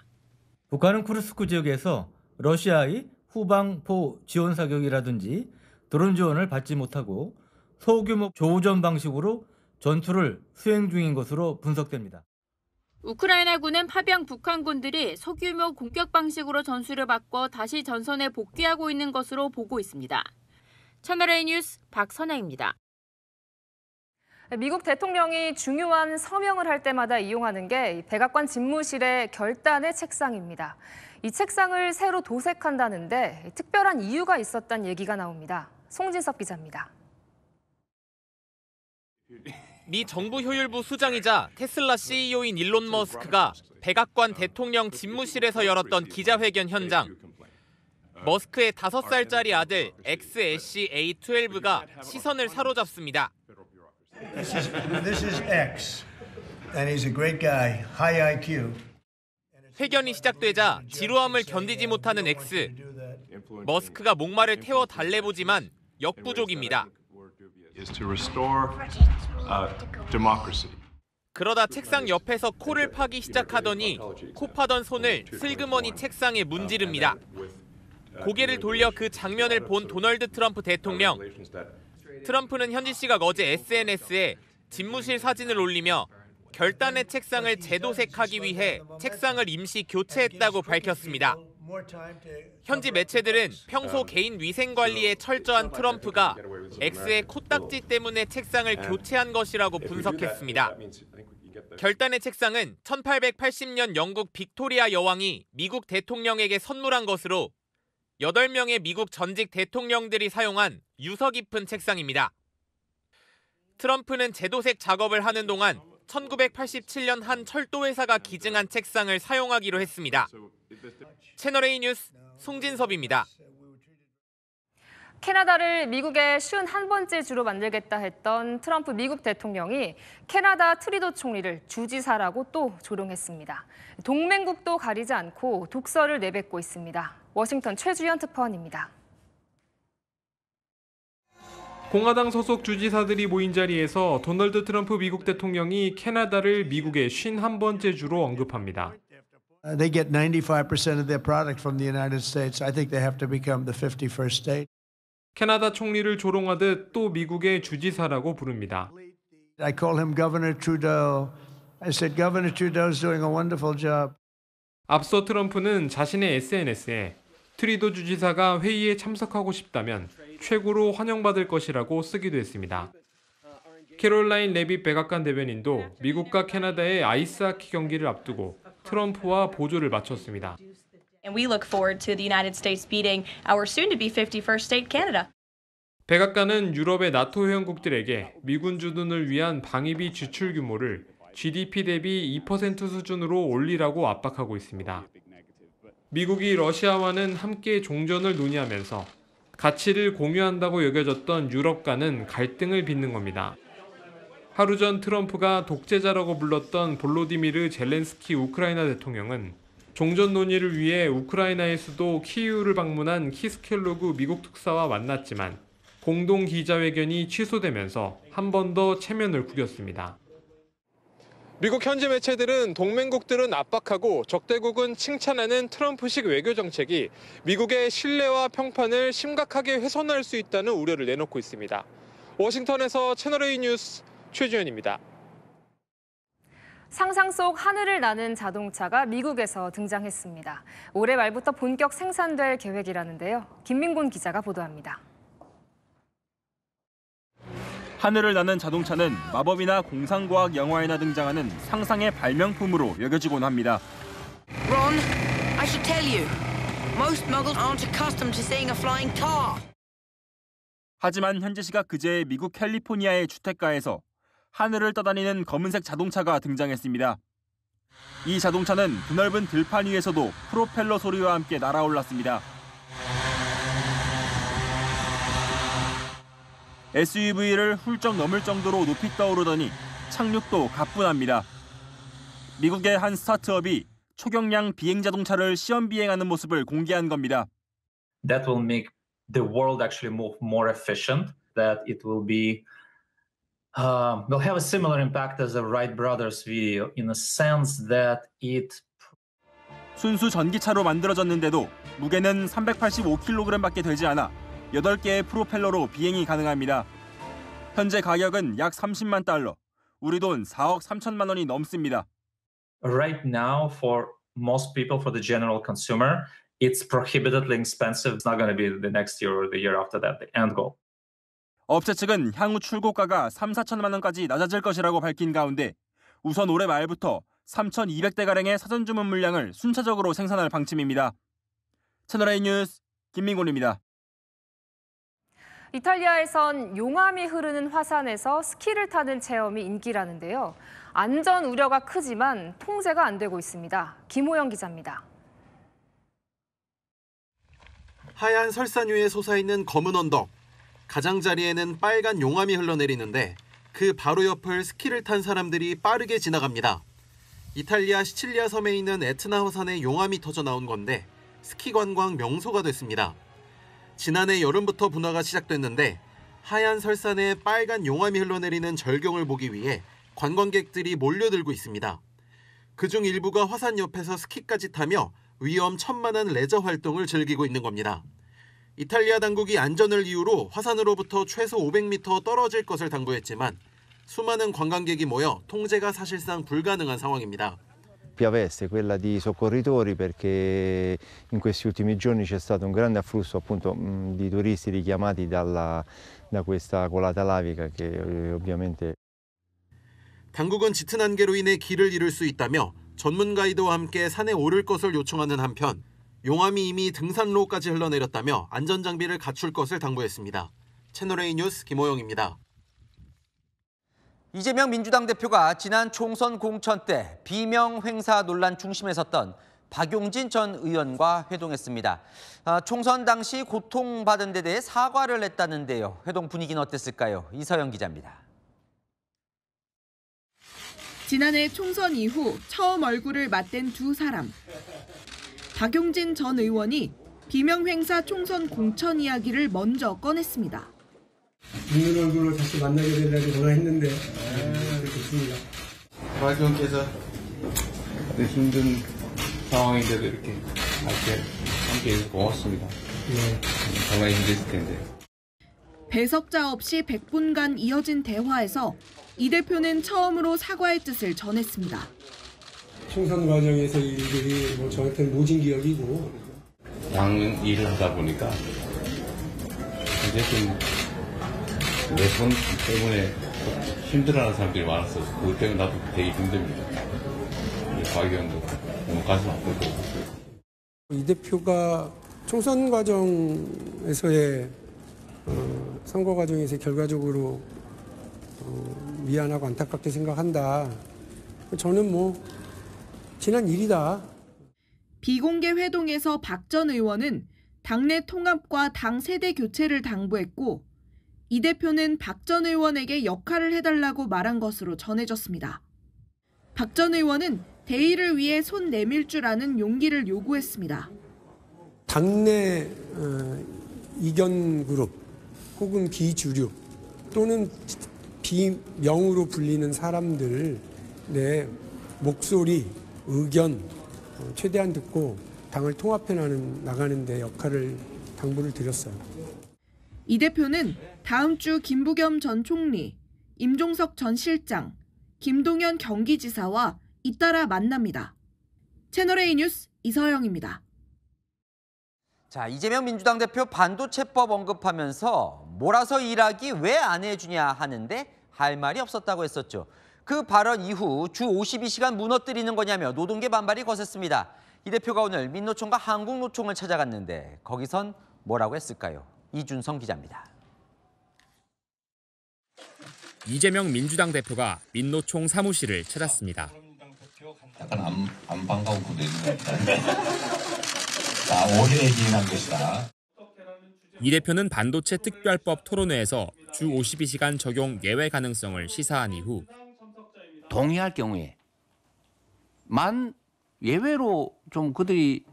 북한은 쿠르스크 지역에서 러시아의 후방포 지원 사격이라든지 드론 지원을 받지 못하고 소규모 조우전 방식으로 전투를 수행 중인 것으로 분석됩니다. 우크라이나군은 파병 북한군들이 소규모 공격 방식으로 전술을 바꿔 다시 전선에 복귀하고 있는 것으로 보고 있습니다. 채널A 뉴스 박선혜입니다. 미국 대통령이 중요한 서명을 할 때마다 이용하는 게 백악관 집무실의 결단의 책상입니다. 이 책상을 새로 도색한다는데 특별한 이유가 있었다는 얘기가 나옵니다. 송진섭 기자입니다. 미 정부효율부 수장이자 테슬라 CEO인 일론 머스크가 백악관 대통령 집무실에서 열었던 기자회견 현장. 머스크의 5살짜리 아들 XSC-A12가 시선을 사로잡습니다. This is X, and he's a great guy, high IQ. 회견이 시작되자 지루함을 견디지 못하는 X. 머스크가 목마를 태워 달래보지만 역부족입니다. 그러다 책상 옆에서 코를 파기 시작하더니 코 파던 손을 슬그머니 책상에 문지릅니다. 고개를 돌려 그 장면을 본 도널드 트럼프 대통령. 트럼프는 현지 시각 어제 SNS에 집무실 사진을 올리며 결단의 책상을 재도색하기 위해 책상을 임시 교체했다고 밝혔습니다. 현지 매체들은 평소 개인 위생 관리에 철저한 트럼프가 X의 코딱지 때문에 책상을 교체한 것이라고 분석했습니다. 결단의 책상은 1880년 영국 빅토리아 여왕이 미국 대통령에게 선물한 것으로 8명의 미국 전직 대통령들이 사용한 유서 깊은 책상입니다. 트럼프는 재도색 작업을 하는 동안 1987년 한 철도회사가 기증한 책상을 사용하기로 했습니다. 채널A 뉴스 송진섭입니다. 캐나다를 미국의 51번째 주로 만들겠다 했던 트럼프 미국 대통령이 캐나다 트리도 총리를 주지사라고 또 조롱했습니다. 동맹국도 가리지 않고 독설을 내뱉고 있습니다. 워싱턴 최주현 특파원입니다. 공화당 소속 주지사들이 모인 자리에서 도널드 트럼프 미국 대통령이 캐나다를 미국의 51번째 주로 언급합니다. They get 95% of their product from the United States. I think they have to become the 51st state. 캐나다 총리를 조롱하듯 또 미국의 주지사라고 부릅니다. I call him Governor Trudeau. I said Governor Trudeau's doing a wonderful job. 앞서 트럼프는 자신의 SNS에 트리도 주지사가 회의에 참석하고 싶다면 최고로 환영받을 것이라고 쓰기도 했습니다. 캐롤라인 레빗 백악관 대변인도 미국과 캐나다의 아이스하키 경기를 앞두고 트럼프와 보조를 마쳤습니다. And we look forward to the United States beating our soon-to-be 51st state, Canada. 백악관은 유럽의 나토 회원국들에게 미군 주둔을 위한 방위비 지출 규모를 GDP 대비 2% 수준으로 올리라고 압박하고 있습니다. 미국이 러시아와는 함께 종전을 논의하면서 가치를 공유한다고 여겨졌던 유럽과는 갈등을 빚는 겁니다. 하루 전 트럼프가 독재자라고 불렀던 볼로디미르 젤렌스키 우크라이나 대통령은 종전 논의를 위해 우크라이나의 수도 키이우를 방문한 키스켈로그 미국 특사와 만났지만 공동 기자회견이 취소되면서 한 번 더 체면을 구겼습니다. 미국 현지 매체들은 동맹국들은 압박하고 적대국은 칭찬하는 트럼프식 외교 정책이 미국의 신뢰와 평판을 심각하게 훼손할 수 있다는 우려를 내놓고 있습니다. 워싱턴에서 채널A 뉴스 최주현입니다. 상상 속 하늘을 나는 자동차가 미국에서 등장했습니다. 올해 말부터 본격 생산될 계획이라는데요. 김민곤 기자가 보도합니다. 하늘을 나는 자동차는 마법이나 공상과학 영화에나 등장하는 상상의 발명품으로 여겨지곤 합니다. Ron, I should tell you. Most muggles aren't accustomed to seeing a flying car. 하지만 현지 시각 그제 미국 캘리포니아의 주택가에서 하늘을 떠다니는 검은색 자동차가 등장했습니다. 이 자동차는 드넓은 들판 위에서도 프로펠러 소리와 함께 날아올랐습니다. SUV를 훌쩍 넘을 정도로 높이 떠오르더니 착륙도 가뿐합니다. 미국의 한 스타트업이 초경량 비행 자동차를 시험 비행하는 모습을 공개한 겁니다. That will make the world actually move more efficient. That it will be will have a similar impact as the Wright brothers video in a sense that it 순수 전기차로 만들어졌는데도 무게는 385kg밖에 되지 않아 8개의 프로펠러로 비행이 가능합니다. 현재 가격은 약 30만 달러, 우리 돈 4억 3천만 원이 넘습니다. Right now, for most people, for the general consumer, it's prohibitively expensive. It's not going to be the next year or the year after that, the end goal. 업체 측은 향후 출고가가 3~4천만 원까지 낮아질 것이라고 밝힌 가운데 우선 올해 말부터 3,200대가량의 사전 주문 물량을 순차적으로 생산할 방침입니다. 채널A 뉴스 김민곤입니다. 이탈리아에선 용암이 흐르는 화산에서 스키를 타는 체험이 인기라는데요. 안전 우려가 크지만 통제가 안 되고 있습니다. 김호영 기자입니다. 하얀 설산 위에 솟아있는 검은 언덕. 가장자리에는 빨간 용암이 흘러내리는데 그 바로 옆을 스키를 탄 사람들이 빠르게 지나갑니다. 이탈리아 시칠리아 섬에 있는 에트나 화산에 용암이 터져 나온 건데 스키 관광 명소가 됐습니다. 지난해 여름부터 분화가 시작됐는데 하얀 설산에 빨간 용암이 흘러내리는 절경을 보기 위해 관광객들이 몰려들고 있습니다. 그중 일부가 화산 옆에서 스키까지 타며 위험천만한 레저 활동을 즐기고 있는 겁니다. 이탈리아 당국이 안전을 이유로 화산으로부터 최소 500m 떨어질 것을 당부했지만 수많은 관광객이 모여 통제가 사실상 불가능한 상황입니다. Piaveste, quella di soccorritori, perché in questi ultimi giorni c'è stato un grande afflusso appunto di turisti richiamati da questa colata lavica che ovviamente. 당국은 짙은 안개로 인해 길을 잃을 수 있다며 전문 가이드와 함께 산에 오를 것을 요청하는 한편 용암이 이미 등산로까지 흘러내렸다며 안전장비를 갖출 것을 당부했습니다. 채널A 뉴스 김호영입니다. 이재명 민주당 대표가 지난 총선 공천 때 비명 횡사 논란 중심에 섰던 박용진 전 의원과 회동했습니다. 총선 당시 고통받은 데 대해 사과를 했다는데요. 회동 분위기는 어땠을까요? 이서영 기자입니다. 지난해 총선 이후 처음 얼굴을 맞댄 두 사람. 박용진 전 의원이 비명 횡사 총선 공천 이야기를 먼저 꺼냈습니다. 있는 얼굴로 다시 만나게 되려고 전화했는데 그렇습니다. 박 의원께서 힘든 상황인데도 이렇게 함께해서 고맙습니다. 정말 힘들을 텐데. 배석자 없이 100분간 이어진 대화에서 이 대표는 처음으로 사과의 뜻을 전했습니다. 총선 과정에서 일들이 저한테는 모진 기억이고 당 일을 하다 보니까 어쨌든 내 손 때문에 힘들어하는 사람들이 많아서 그것 때문에 나도 되게 힘듭니다. 박 의원도 너무 가슴 아프고. 이 대표가 총선 과정에서의 선거 과정에서 결과적으로 미안하고 안타깝게 생각한다. 저는 지난 일이다. 비공개 회동에서 박 전 의원은 당내 통합과 당 세대 교체를 당부했고 이 대표는 박 전 의원에게 역할을 해달라고 말한 것으로 전해졌습니다. 박 전 의원은 대의를 위해 손 내밀 줄 아는 용기를 요구했습니다. 당내 이견 그룹 혹은 비주류 또는 비명으로 불리는 사람들 내 목소리, 의견 최대한 듣고 당을 통합해 나가는 데 역할을 당부를 드렸어요. 이 대표는 다음 주 김부겸 전 총리, 임종석 전 실장, 김동연 경기지사와 잇따라 만납니다. 채널A 뉴스 이서영입니다. 자, 이재명 민주당 대표 반도체법 언급하면서 몰아서 일하기 왜 안 해주냐 하는데 할 말이 없었다고 했었죠. 그 발언 이후 주 52시간 무너뜨리는 거냐며 노동계 반발이 거셌습니다. 이 대표가 오늘 민노총과 한국노총을 찾아갔는데 거기선 뭐라고 했을까요? 이준성 기자입니다. 이재명 민주당 대표가 민노총 사무실을 찾았습니다. 약간 안 반가운 분도 있는 것 같아요. 오해에 기인한 것이다. 이 대표는 반도체 특별법 토론회에서 주 52시간 적용 예외 가능성을 시사한 이후 동의할 경우에 만 예외로 좀 그들이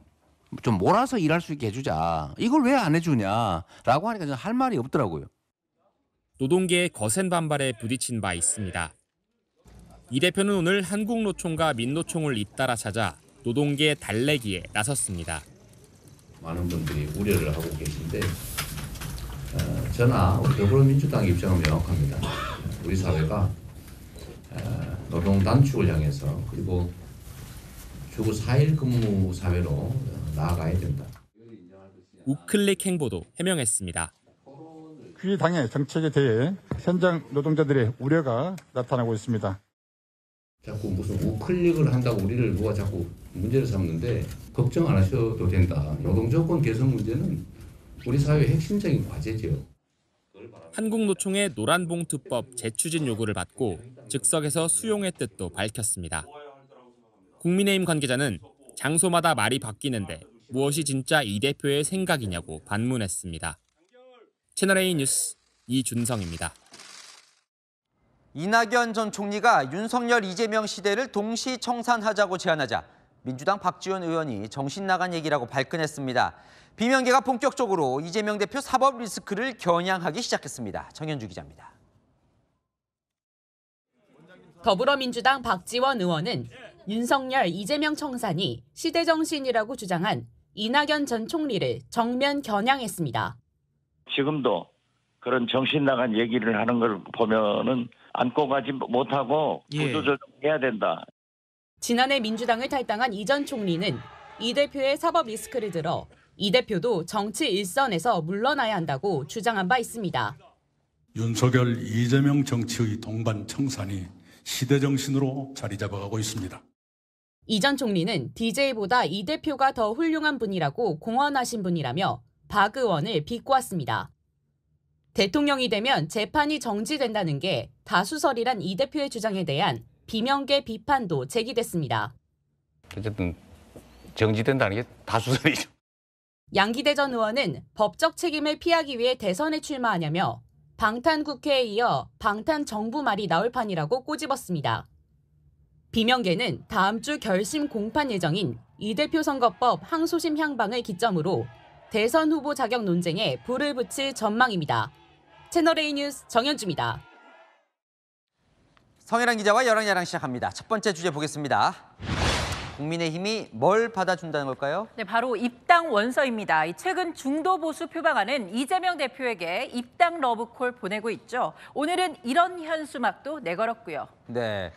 좀 몰아서 일할 수 있게 해주자. 이걸 왜 안 해주냐라고 하니까 할 말이 없더라고요. 노동계의 거센 반발에 부딪힌 바 있습니다. 이 대표는 오늘 한국노총과 민노총을 잇따라 찾아 노동계 달래기에 나섰습니다. 많은 분들이 우려를 하고 계신데 저나 우리 더불어민주당 입장은 명확합니다. 우리 사회가 노동 단축을 향해서 그리고 주고 4일 근무 사회로 나아가야 된다. 우클릭 행보도 해명했습니다. 그 당의 정책에 대해 현장 노동자들의 우려가 나타나고 있습니다. 자꾸 무슨 우클릭을 한다고 우리를 누가 자꾸 문제를 삼는데 걱정 안 하셔도 된다. 노동조건 개선 문제는 우리 사회의 핵심적인 과제죠. 한국노총의 노란봉투법 재추진 요구를 받고 즉석에서 수용의 뜻도 밝혔습니다. 국민의힘 관계자는 장소마다 말이 바뀌는데 무엇이 진짜 이 대표의 생각이냐고 반문했습니다. 채널A 뉴스 이준성입니다. 이낙연 전 총리가 윤석열, 이재명 시대를 동시 청산하자고 제안하자 민주당 박지원 의원이 정신 나간 얘기라고 발끈했습니다. 비명계가 본격적으로 이재명 대표 사법 리스크를 겨냥하기 시작했습니다. 정현주 기자입니다. 더불어민주당 박지원 의원은 윤석열, 이재명 청산이 시대 정신이라고 주장한 이낙연 전 총리를 정면 겨냥했습니다. 지금도 그런 정신 나간 얘기를 하는 걸 보면은 안고 가지 못하고 구조조정해야 된다. 지난해 민주당을 탈당한 이 전 총리는 이 대표의 사법 리스크를 들어 이 대표도 정치 일선에서 물러나야 한다고 주장한 바 있습니다. 윤석열, 이재명 정치의 동반 청산이 시대정신으로 자리 잡아가고 있습니다. 이 전 총리는 DJ보다 이 대표가 더 훌륭한 분이라고 공언하신 분이라며 박 의원을 비꼬았습니다. 대통령이 되면 재판이 정지된다는 게 다수설이란 이 대표의 주장에 대한 비명계 비판도 제기됐습니다. 어쨌든 정지된다는 게 다수설이죠. 양기대 전 의원은 법적 책임을 피하기 위해 대선에 출마하냐며 방탄국회에 이어 방탄정부 말이 나올 판이라고 꼬집었습니다. 비명계는 다음 주 결심 공판 예정인 이 대표 선거법 항소심 향방을 기점으로 대선 후보 자격 논쟁에 불을 붙일 전망입니다. 채널A 뉴스 정현주입니다. 성혜랑 기자와 여랑야랑 시작합니다. 첫 번째 주제 보겠습니다. 국민의힘이 뭘 받아준다는 걸까요? 네, 바로 입당 원서입니다. 최근 중도 보수 표방하는 이재명 대표에게 입당 러브콜 보내고 있죠. 오늘은 이런 현수막도 내걸었고요. 네,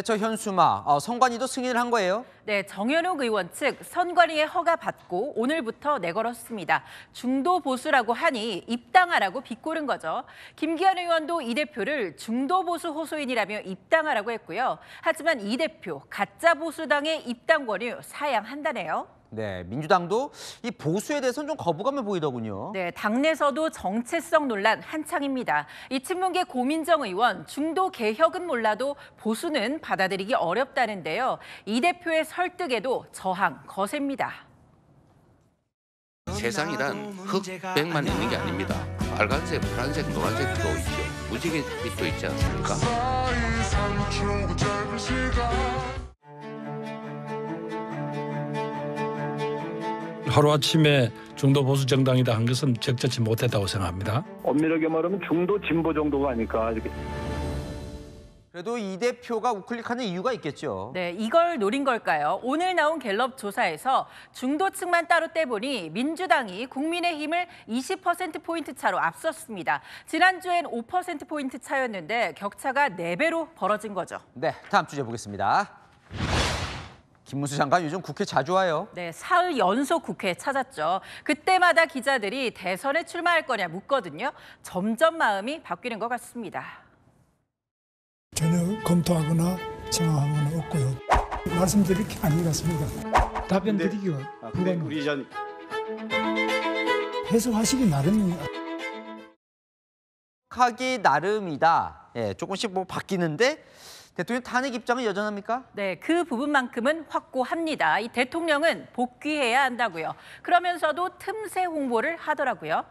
저 현수막 선관위도 승인을 한 거예요? 네, 정현욱 의원 측 선관위의 허가 받고 오늘부터 내걸었습니다. 중도 보수라고 하니 입당하라고 비꼬는 거죠. 김기현 의원도 이 대표를 중도 보수 호소인이라며 입당하라고 했고요. 하지만 이 대표 가짜 보수당의 입당 권유 사양한다네요. 네, 민주당도 이 보수에 대해서는 좀 거부감을 보이더군요. 네, 당내에서도 정체성 논란 한창입니다. 이 친문계 고민정 의원 중도 개혁은 몰라도 보수는 받아들이기 어렵다는데요. 이 대표의 설득에도 저항 거셉니다. 세상이란 흑백만 있는 게 아닙니다. 빨간색, 파란색, 노란색도 있죠. 무지개빛도 있지 않습니까? 하루아침에 중도 보수 정당이다 한 것은 적절치 못했다고 생각합니다. 엄밀하게 말하면 중도 진보 정도가 아닐까 이렇게. 그래도 이 대표가 우클릭하는 이유가 있겠죠. 네, 이걸 노린 걸까요? 오늘 나온 갤럽 조사에서 중도층만 따로 떼보니 민주당이 국민의힘을 20%포인트 차로 앞섰습니다. 지난주엔 5%포인트 차였는데 격차가 4배로 벌어진 거죠. 네, 다음 주제 보겠습니다. 김문수 장관 요즘 국회 자주 와요. 네, 사흘 연속 국회에 찾았죠. 그때마다 기자들이 대선에 출마할 거냐 묻거든요. 점점 마음이 바뀌는 것 같습니다. 전혀 검토하거나 정하거나 없고요. 말씀드릴 게 아닌 것 같습니다. 답변 드리기가 불가능. 해석하시기 나름입니다. 하기 나름이다. 예, 조금씩 뭐 바뀌는데 대통령 탄핵 입장은 여전합니까? 네, 그 부분만큼은 확고합니다. 이 대통령은 복귀해야 한다고요. 그러면서도 틈새 홍보를 하더라고요.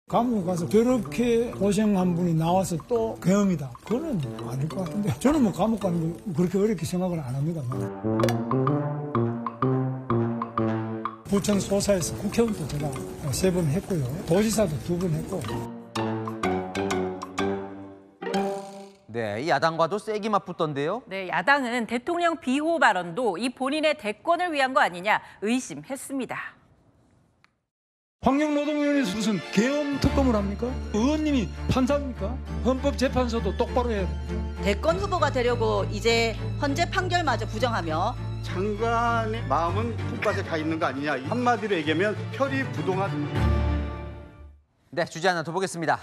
감옥 가서 저렇게 고생한 분이 나와서 또 계엄이다. 그건 아닐 것 같은데 저는 뭐 감옥 가는 거 그렇게 어렵게 생각을 안 합니다. 부천 소사에서 국회의원도 제가 3번 했고요. 도지사도 2번 했고. 네, 이 야당과도 세게 맞붙던데요. 네, 야당은 대통령 비호 발언도 이 본인의 대권을 위한 거 아니냐 의심했습니다. 환경노동위원회에서 무슨 계엄 특검을 합니까? 의원님이 판사입니까? 헌법재판소도 똑바로 해야 돼. 대권 후보가 되려고 이제 헌재 판결마저 부정하며 장관의 마음은 콩밭에 가 있는 거 아니냐. 한마디로 얘기하면 표리부동한. 네, 주제 하나 더 보겠습니다.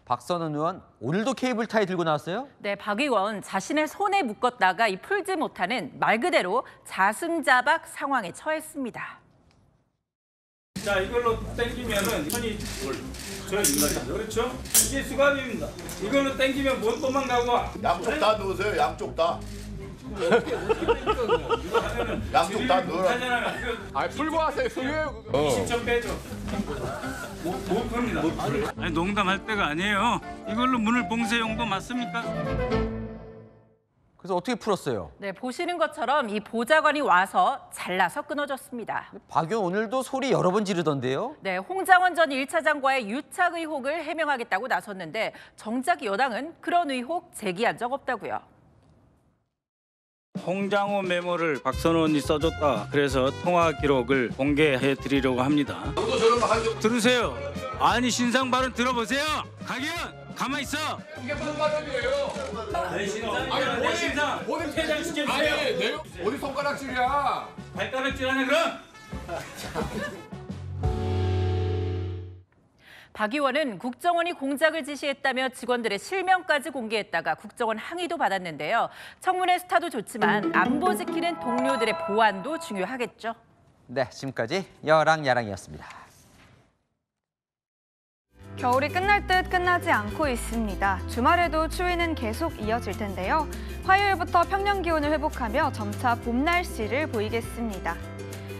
박선원 의원 오늘도 케이블 타이 들고 나왔어요? 네, 박 의원 자신의 손에 묶었다가 이 풀지 못하는 말 그대로 자승자박 상황에 처했습니다. 자, 이걸로 당기면은 손이 저입니다. 그렇죠? 이게 수갑입니다. 이걸로 당기면 못 도망가고. 양쪽 다 넣으세요. 양쪽 다. 양쪽 다 넣으라. 아, 풀고 하세요. 풀고요. 20점 빼죠. 못 풉니다. 아니, 농담할 때가 아니에요. 이걸로 문을 봉쇄용도 맞습니까? 그래서 어떻게 풀었어요? 네, 보시는 것처럼 이 보좌관이 와서 잘라서 끊어졌습니다. 박 의원 오늘도 소리 여러 번 지르던데요? 네, 홍장원 전 1차장과의 유착 의혹을 해명하겠다고 나섰는데 정작 여당은 그런 의혹 제기한 적 없다고요. 홍장호 메모를 박선원이 써줬다. 그래서 통화 기록을 공개해 드리려고 합니다. 들으세요. 아니, 신상 발언 들어보세요. 강의원! 가만 있어. 이게 무슨 발언이에요? 내 신상. 본인 퇴장시켜주세요. 아니, 어디 손가락질이야? 발가락질 하네 그럼. 박 의원은 국정원이 공작을 지시했다며 직원들의 실명까지 공개했다가 국정원 항의도 받았는데요. 청문회 스타도 좋지만 안보 지키는 동료들의 보안도 중요하겠죠. 네, 지금까지 여랑야랑이었습니다. 겨울이 끝날 듯 끝나지 않고 있습니다. 주말에도 추위는 계속 이어질 텐데요. 화요일부터 평년 기온을 회복하며 점차 봄 날씨를 보이겠습니다.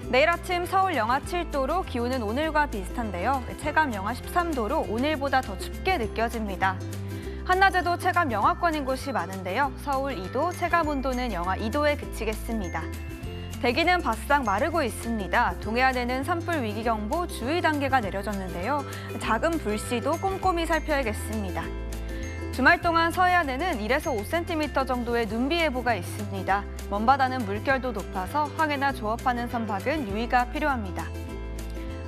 내일 아침 서울 영하 7도로 기온은 오늘과 비슷한데요. 체감 영하 13도로 오늘보다 더 춥게 느껴집니다. 한낮에도 체감 영하권인 곳이 많은데요. 서울 2도, 체감 온도는 영하 2도에 그치겠습니다. 대기는 바싹 마르고 있습니다. 동해안에는 산불 위기경보 주의 단계가 내려졌는데요. 작은 불씨도 꼼꼼히 살펴야겠습니다. 주말 동안 서해안에는 1에서 5cm 정도의 눈비 예보가 있습니다. 먼바다는 물결도 높아서 항해나 조업하는 선박은 유의가 필요합니다.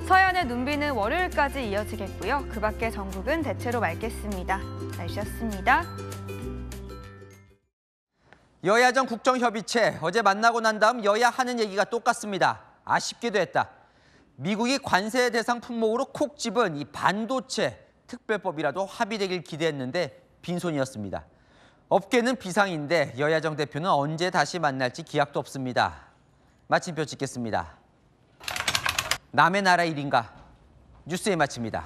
서해안의 눈비는 월요일까지 이어지겠고요. 그 밖에 전국은 대체로 맑겠습니다. 날씨였습니다. 여야정 국정협의체 어제 만나고 난 다음 여야 하는 얘기가 똑같습니다. 아쉽기도 했다. 미국이 관세 대상 품목으로 콕 집은 이 반도체 특별법이라도 합의되길 기대했는데 빈손이었습니다. 업계는 비상인데 여야정 대표는 언제 다시 만날지 기약도 없습니다. 마침표 찍겠습니다. 남의 나라 일인가? 뉴스에 마칩니다.